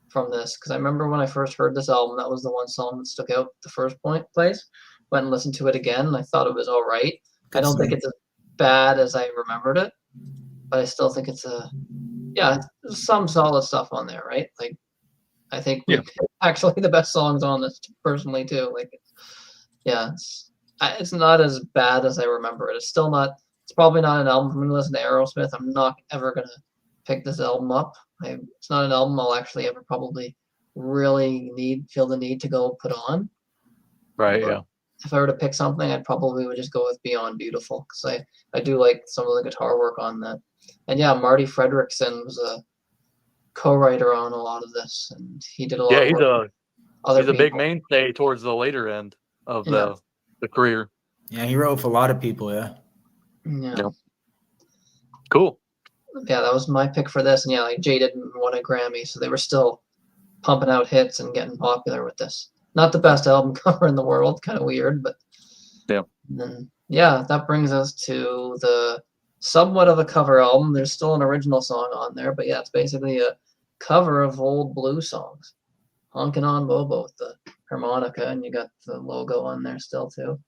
from this, because I remember when I first heard this album, that was the one song that stuck out the first place. Went and listened to it again, and I thought it was all right. I don't think it's as bad as I remembered it, but I still think it's some solid stuff on there, right? Like, I think we picked actually the best songs on this personally too. Like, it's not as bad as I remember it. It's still not. It's probably not an album. If I'm gonna listen to Aerosmith, I'm not ever gonna pick this album up. It's not an album I'll actually ever probably really feel the need to go put on. Right. But yeah. if I were to pick something, I'd probably would just go with Beyond Beautiful, because I do like some of the guitar work on that. And yeah, Marty Fredriksson was a co-writer on a lot of this, and he did a lot of work. He's a big mainstay towards the later end of the career. Yeah, he wrote for a lot of people. Yeah. Cool. Yeah, that was my pick for this. And yeah, like Jaded won a Grammy, so they were still pumping out hits and getting popular with this. Not the best album cover in the world, kind of weird, but that brings us to the somewhat of a cover album. There's still an original song on there, but yeah, it's basically a cover of old blues songs. Honkin' on Bobo with the harmonica, and you got the logo on there still too.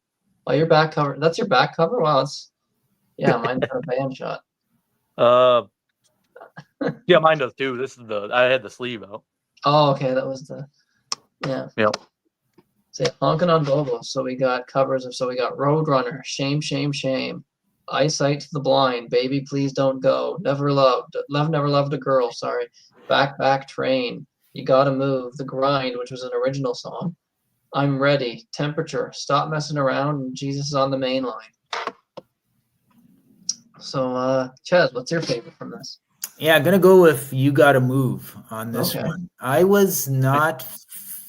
Oh, your back cover. That's your back cover? Wow, mine's got a band shot. Yeah, mine does too. I had the sleeve out. Oh, okay, that was the Yep. So Honkin' on Bobo. So we got covers of Roadrunner, Shame, Shame, Shame, Eyesight to the Blind, Baby Please Don't Go, Never Loved a Girl, sorry, Back Train, You Gotta Move, The Grind, which was an original song, I'm Ready, Temperature, Stop Messing Around, and Jesus is on the Main Line. So Chaz, what's your favorite from this? Yeah, I'm gonna go with You Gotta Move on this one. I was not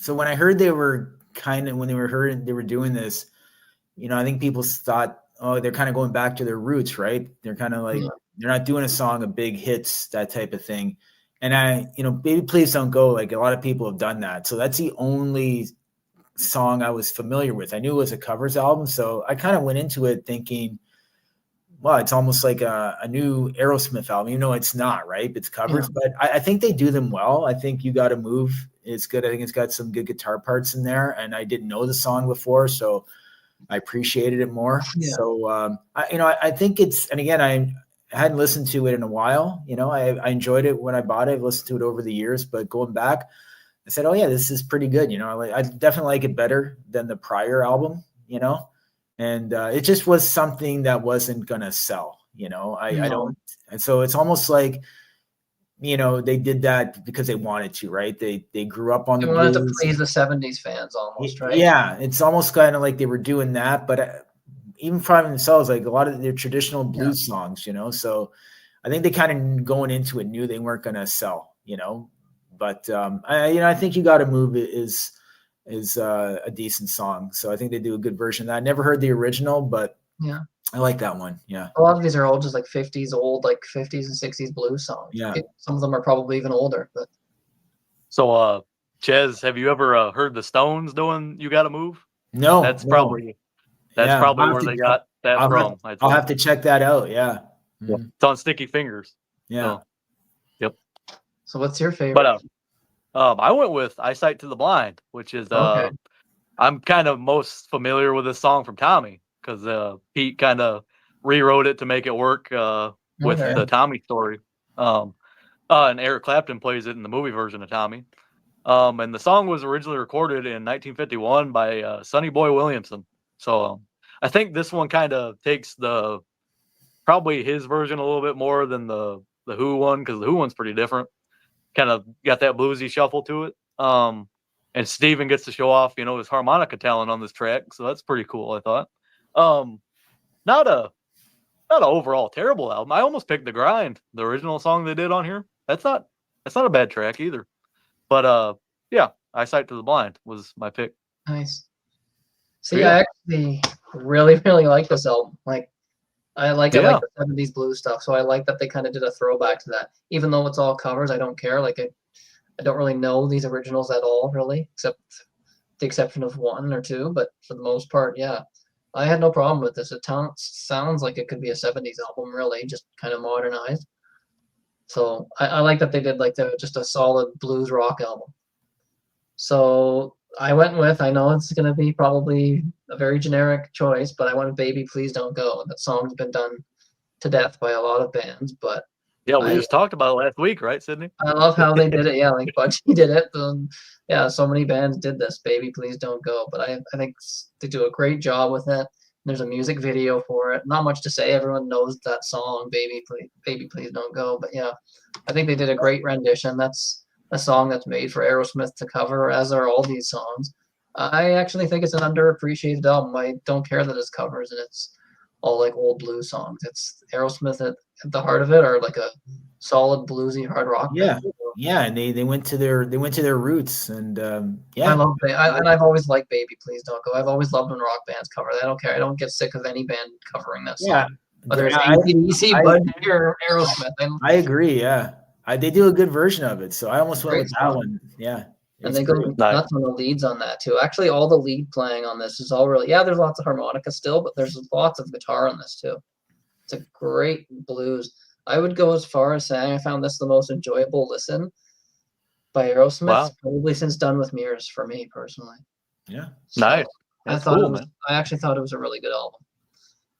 so when I heard they were doing this, I think people thought, oh, they're kind of going back to their roots, right? They're kind of like they're not doing a song of big hits, that type of thing. And Baby Please Don't Go, like a lot of people have done that. So that's the only song I was familiar with. I knew it was a covers album, so I kind of went into it thinking, well, it's almost like a new Aerosmith album. It's not, right? It's covers, but I think they do them well. I think You Gotta Move is good. I think it's got some good guitar parts in there, and I didn't know the song before, so I appreciated it more. Yeah. So, I think it's, and again, I hadn't listened to it in a while. I enjoyed it when I bought it. I've listened to it over the years, but going back, I said, oh yeah, this is pretty good. I definitely like it better than the prior album, and it just was something that wasn't going to sell, I don't. And so it's almost like, they did that because they wanted to, right? They grew up on the blues. They wanted to please the 70s fans almost, right? Yeah. It's almost kind of like they were doing that, but even from themselves, like a lot of their traditional blues songs, so I think they kind of going into it knew they weren't going to sell, but I think You Gotta Move is a decent song. So I think they do a good version of that. I never heard the original, but I like that one. Yeah. A lot of these are all just like 50s and 60s blues songs. Yeah. Some of them are probably even older, but. So, Ches, have you ever heard the Stones doing You Gotta Move? No. That's probably where they got that from. I'll have to check that out. Yeah. Mm-hmm. It's on Sticky Fingers. Yeah. So, yep. So what's your favorite? But I went with Eyesight to the Blind, which is I'm kind of most familiar with this song from Tommy, because Pete kind of rewrote it to make it work with the Tommy story. And Eric Clapton plays it in the movie version of Tommy. And the song was originally recorded in 1951 by Sonny Boy Williamson. So I think this one kind of takes probably his version a little bit more than the Who one, because the Who one's pretty different. Kind of got that bluesy shuffle to it. And Steven gets to show off, his harmonica talent on this track. So that's pretty cool, I thought. Not an overall terrible album. I almost picked The Grind, the original song they did on here. That's not a bad track either. But Eyesight to the Blind was my pick. Nice. See, I actually really, really like this album. Like, I like Yeah. the 70s blues stuff, so I like that they kind of did a throwback to that. Even though it's all covers, I don't care. Like I don't really know these originals at all, really, except the exception of one or two. But for the most part, yeah, I had no problem with this. It sounds like it could be a 70s album, really, just kind of modernized. So I like that they did like just a solid blues rock album. So I went with, I know it's going to be probably a very generic choice, but I went with Baby Please Don't Go. That song's been done to death by a lot of bands, but Yeah, we I just talked about it last week, right, Sydney? I love how they did it. Yeah, like Budgie did it. Yeah, so many bands did this. Baby Please Don't Go. But I think they do a great job with it. There's a music video for it. Not much to say. Everyone knows that song, Baby Please Don't Go. But yeah, I think they did a great rendition. That's a song that's made for Aerosmith to cover, as are all these songs. I actually think it's an underappreciated album. I don't care that it's covers and it's all like old blues songs. It's Aerosmith at the heart of it, or like a solid bluesy hard rock Yeah, band. yeah, and they went to their roots, and I yeah, love and I've always liked Baby Please Don't Go. I've always loved when rock bands cover that. I don't care. I don't get sick of any band covering that yeah. song, whether it's I, AC/DC, I Budgie, or Aerosmith. I agree. Yeah, they do a good version of it, so I almost went Great with that song. one. Yeah, And it's they go great. Nice. nuts on the leads on that too. Actually, all the lead playing on this is all really, yeah, there's lots of harmonica still, but there's lots of guitar on this too. It's a great blues. I would go as far as saying I found this the most enjoyable listen by Aerosmith, Wow. probably since Done with Mirrors for me personally. Yeah, So Nice. I That's thought cool, it was, man. I actually thought it was a really good album.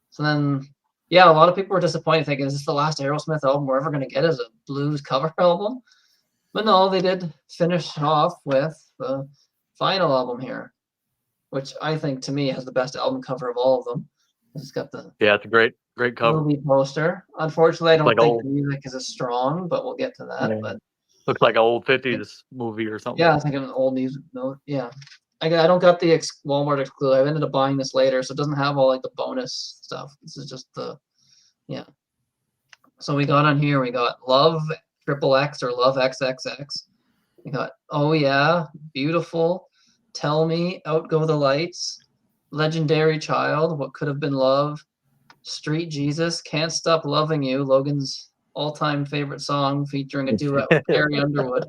So then, yeah, a lot of people were disappointed, thinking, is this the last Aerosmith album we're ever going to get as a blues cover album? But no, they did finish off with the final album here, which I think to me has the best album cover of all of them. It's got the Yeah, it's a great cover. movie poster. Unfortunately, I don't Like think old. the music is as strong, but we'll get to that. Yeah. But Looks like an old 50s movie or something. yeah, I think an old music note. Yeah. I don't got the Walmart exclusive. I've ended up buying this later, so it doesn't have all like the bonus stuff. This is just the, yeah. So we got on here, we got Love XXX or Love XXX. We got Oh Yeah, Beautiful, Tell Me, Out Go the Lights, Legendary Child, What Could Have Been Love, Street Jesus, Can't Stop Loving You, Logan's all-time favorite song featuring a duet with Carrie Underwood.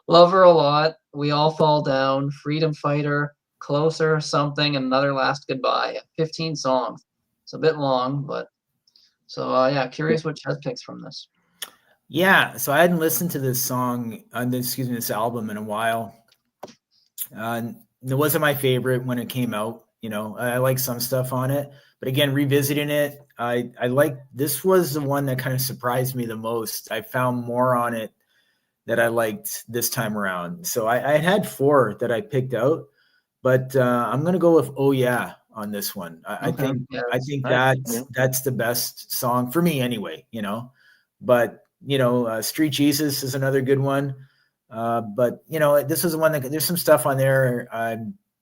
Love Her a Lot, We All Fall Down, Freedom Fighter, Closer, Something, and Another Last Goodbye. 15 songs. It's a bit long, but so yeah, curious what Chaz picks from this. yeah. So I hadn't listened to this song, this album in a while. It wasn't my favorite when it came out. You know, I like some stuff on it, but again, revisiting it, I like this was the one that kind of surprised me the most. I found more on it that I liked this time around. So I had 4 that I picked out, but I'm gonna go with Oh Yeah on this one. I Okay. think Yeah, I think nice. that's the best song for me anyway. You know, but you know, Street Jesus is another good one. But you know, this was the one that there's some stuff on there.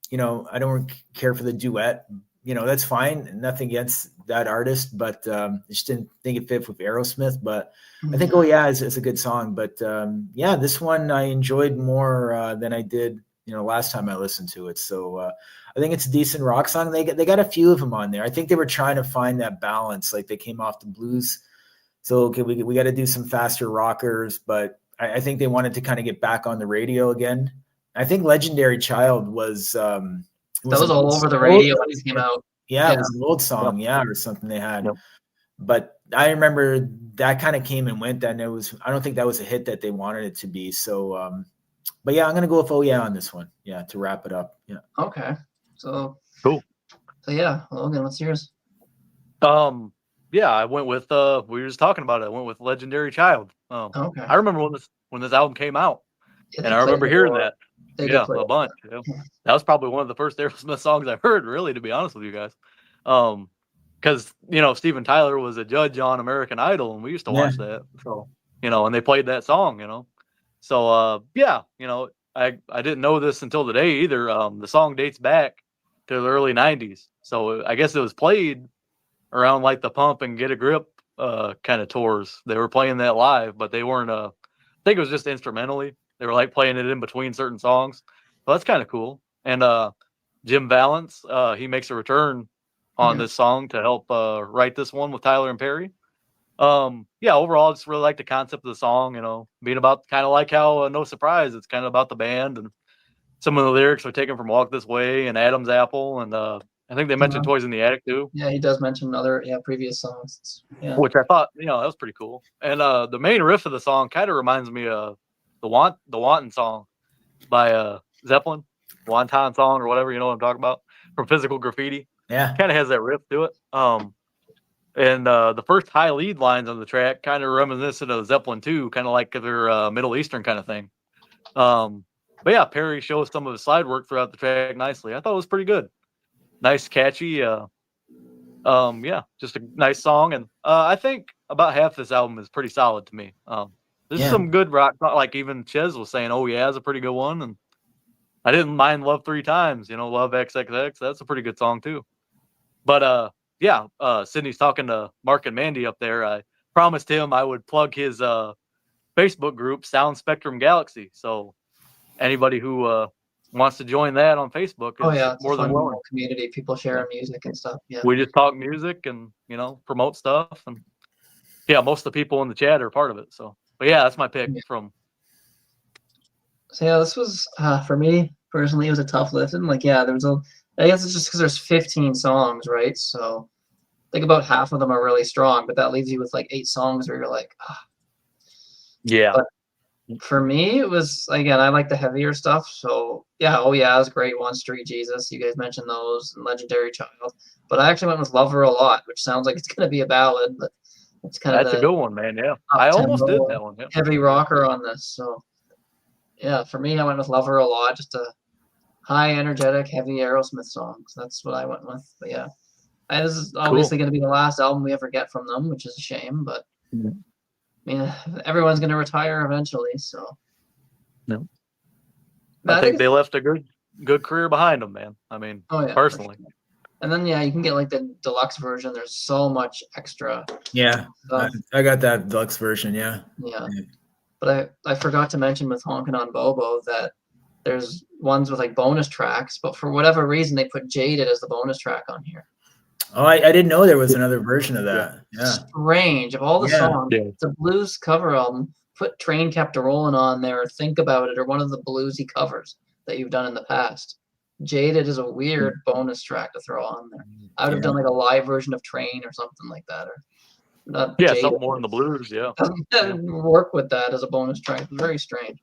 You know, I don't care for the duet. You know, that's fine. Nothing against that artist, but I just didn't think it fit with Aerosmith. But I think Oh Yeah is a good song. But yeah, this one I enjoyed more than I did, you know, last time I listened to it. So I think it's a decent rock song. They got a few of them on there. I think they were trying to find that balance. Like they came off the blues. So okay, we got to do some faster rockers, but I think they wanted to kind of get back on the radio again. I think Legendary Child was that was all over the radio when it came out. Yeah, it was an old song, or something they had. Yep. But I remember that kind of came and went, and I don't think that was a hit that they wanted it to be. So but yeah, I'm gonna go with Oh Yeah on this one. Yeah, to wrap it up. Yeah. Okay. So Cool. So yeah, Logan, what's yours? Yeah, I went with we were just talking about it. I went with Legendary Child. Okay. I remember when this album came out, Yeah, and I remember hearing that. They Yeah, play a bunch. Yeah. That was probably one of the first Aerosmith songs I heard, really, to be honest with you guys. Because you know, Steven Tyler was a judge on American Idol, and we used to watch that. So you know, and they played that song, you know. So yeah, you know, I didn't know this until today either. The song dates back to the early '90s, so I guess it was played around like the Pump and Get a Grip kind of tours. They were playing that live, but they weren't. I think it was just instrumentally. They were like playing it in between certain songs. Well, that's kind of cool. And Jim Valance, he makes a return on this song to help write this one with Tyler and Perry. Yeah, overall, I just really like the concept of the song, being about kind of like how No Surprise, it's kind of about the band, and some of the lyrics are taken from Walk This Way and Adam's Apple, and I think they mentioned Toys in the Attic too. Yeah, he does mention other previous songs. Yeah. Which I thought, that was pretty cool. And the main riff of the song kind of reminds me of the Wanton song by Zeppelin, Wanton song or whatever, you know what I'm talking about, from Physical Graffiti. Yeah. Kind of has that riff to it. And the first high lead lines on the track kind of reminiscent of Zeppelin 2, kind of like their Middle Eastern kind of thing. But yeah, Perry shows some of his slide work throughout the track nicely. I thought it was pretty good. Nice, catchy. Yeah, just a nice song. And I think about half this album is pretty solid to me. There's some good rock, like even Ches was saying, oh yeah, it's a pretty good one. And I didn't mind Love 3 Times, Love XXX. That's a pretty good song too. But yeah, Sydney's talking to Mark and Mandy up there. I promised him I would plug his Facebook group, Sound Spectrum Galaxy. So anybody who wants to join that on Facebook is more than welcome. Community, people sharing music and stuff. Yeah, we just talk music and promote stuff, and yeah, most of the people in the chat are part of it. So, but yeah, that's my pick from. So yeah, this was for me personally. It was a tough listen. Like, yeah, there was I guess it's just because there's 15 songs, right? So, I think about half of them are really strong, but that leaves you with like 8 songs where you're like, yeah. But for me, it was, again, I like the heavier stuff. So yeah, oh yeah, it was great. One Street Jesus, you guys mentioned those, and Legendary Child. But I actually went with Love Her a Lot, which sounds like it's gonna be a ballad, but it's kind of a good one, man. Yeah, I almost did that one. Yeah. Heavy rocker on this. So yeah, for me, I went with Love Her a Lot, just a high energetic, heavy Aerosmith song. So that's what I went with. But yeah, this is obviously going to be the last album we ever get from them, which is a shame. But I mean, everyone's going to retire eventually. So no, I think they left a good career behind them, man. I mean, personally. Sure. And then you can get like the deluxe version. There's so much extra. Yeah, I got that deluxe version. Yeah. But I forgot to mention with Honkin' on Bobo that there's ones with like bonus tracks, but for whatever reason they put Jaded as the bonus track on here. Oh, I didn't know there was another version of that. Yeah. Strange. Of all the songs, it's a blues cover album. Put Train Kept a Rollin' on there, or Think About It, or one of the bluesy covers that you've done in the past. Jaded is a weird bonus track to throw on there. I would have done like a live version of Train or something like that, or not. Yeah, something more in the blues. Yeah, doesn't work with that as a bonus track. It's very strange.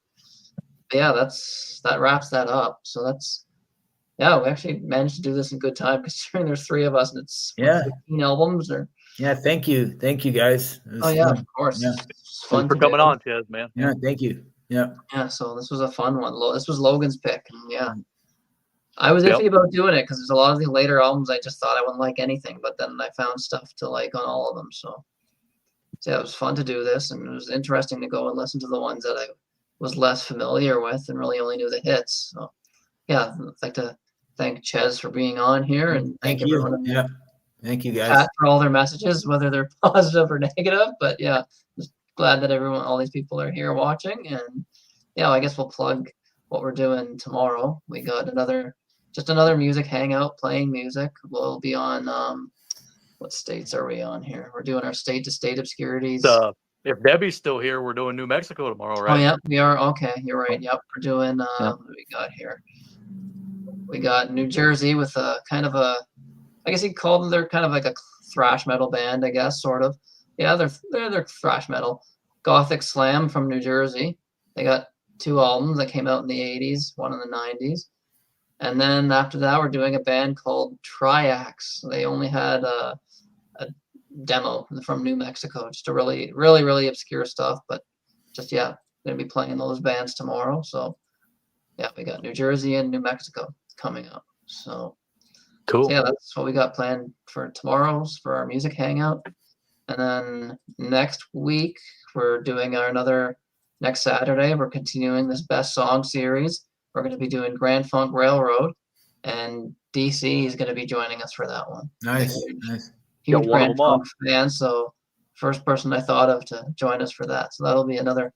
But yeah, that wraps that up. So that's we actually managed to do this in good time considering there's 3 of us and it's 15 albums or. Yeah, thank you guys. Of course. Yeah. It's fun for coming on, Ches, man. Yeah, thank you. Yeah. Yeah, so this was a fun one. This was Logan's pick, and I was iffy about doing it because there's a lot of the later albums I just thought I wouldn't like anything, but then I found stuff to like on all of them. So yeah, it was fun to do this, and it was interesting to go and listen to the ones that I was less familiar with and really only knew the hits. So yeah, I'd like to thank Ches for being on here, and thank you. Everyone. Yeah, thank you guys for all their messages, whether they're positive or negative. But yeah, just glad that all these people are here watching, and I guess we'll plug what we're doing tomorrow. We got another music hangout, playing music. We'll be on what states are we on here? We're doing our state to state obscurities. If Debbie's still here, we're doing New Mexico tomorrow, right? Oh yeah, we are. Okay, you're right. Yep, we're doing what do we got here? We got New Jersey with a kind of I guess you call them, they're kind of like a thrash metal band, I guess, sort of. Yeah, they're thrash metal. Gothic Slam from New Jersey. They got 2 albums that came out in the 80s, one in the 90s. And then after that, we're doing a band called Triax. They only had a demo from New Mexico, just a really, really, really obscure stuff. But just, going to be playing those bands tomorrow. So, we got New Jersey and New Mexico coming up. So, cool. So, that's what we got planned for tomorrow's for our music hangout. And then next week, we're doing next Saturday, we're continuing this Best Song series. We're going to be doing Grand Funk Railroad, and DC is going to be joining us for that one. Nice. Huge Grand Funk fan, so first person I thought of to join us for that. So that'll be another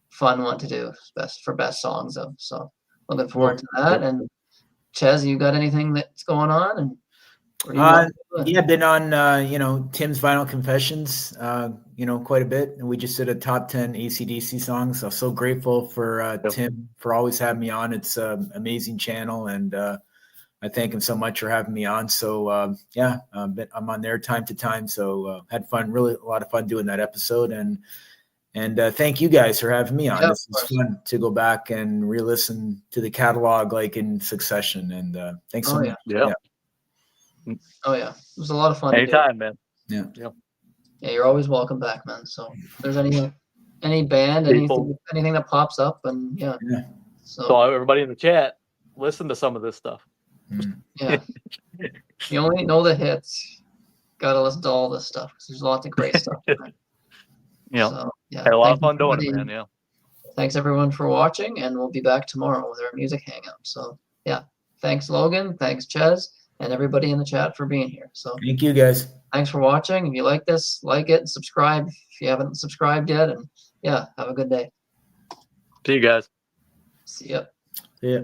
fun one to do, best songs of. So looking forward to that. And Ches, you got anything that's going on? Were you on? Yeah, been on Tim's Vinyl Confessions, quite a bit, and we just did a top 10 AC/DC songs. I'm so grateful for Tim for always having me on. It's an amazing channel, and I thank him so much for having me on. So I'm on there time to time. So had fun, really a lot of fun doing that episode, and thank you guys for having me on. Yeah, this is fun to go back and re-listen to the catalog like in succession. And thanks so much. Yeah. Oh yeah, it was a lot of fun. Anytime, man. Yeah. Yeah, you're always welcome back, man. So if there's any band, anything that pops up, and yeah. So everybody in the chat, listen to some of this stuff. Yeah. You only know the hits. Gotta listen to all this stuff because there's lots of great stuff. Yeah. So, yeah. Had a lot of fun doing it, man. Yeah. Thanks everyone for watching, and we'll be back tomorrow with our music hangout. So yeah. Thanks Logan. Thanks Ches. And everybody in the chat for being here. So thank you guys. Thanks for watching. If you like this, like it and subscribe if you haven't subscribed yet. And yeah, have a good day. See you guys. See ya. See ya.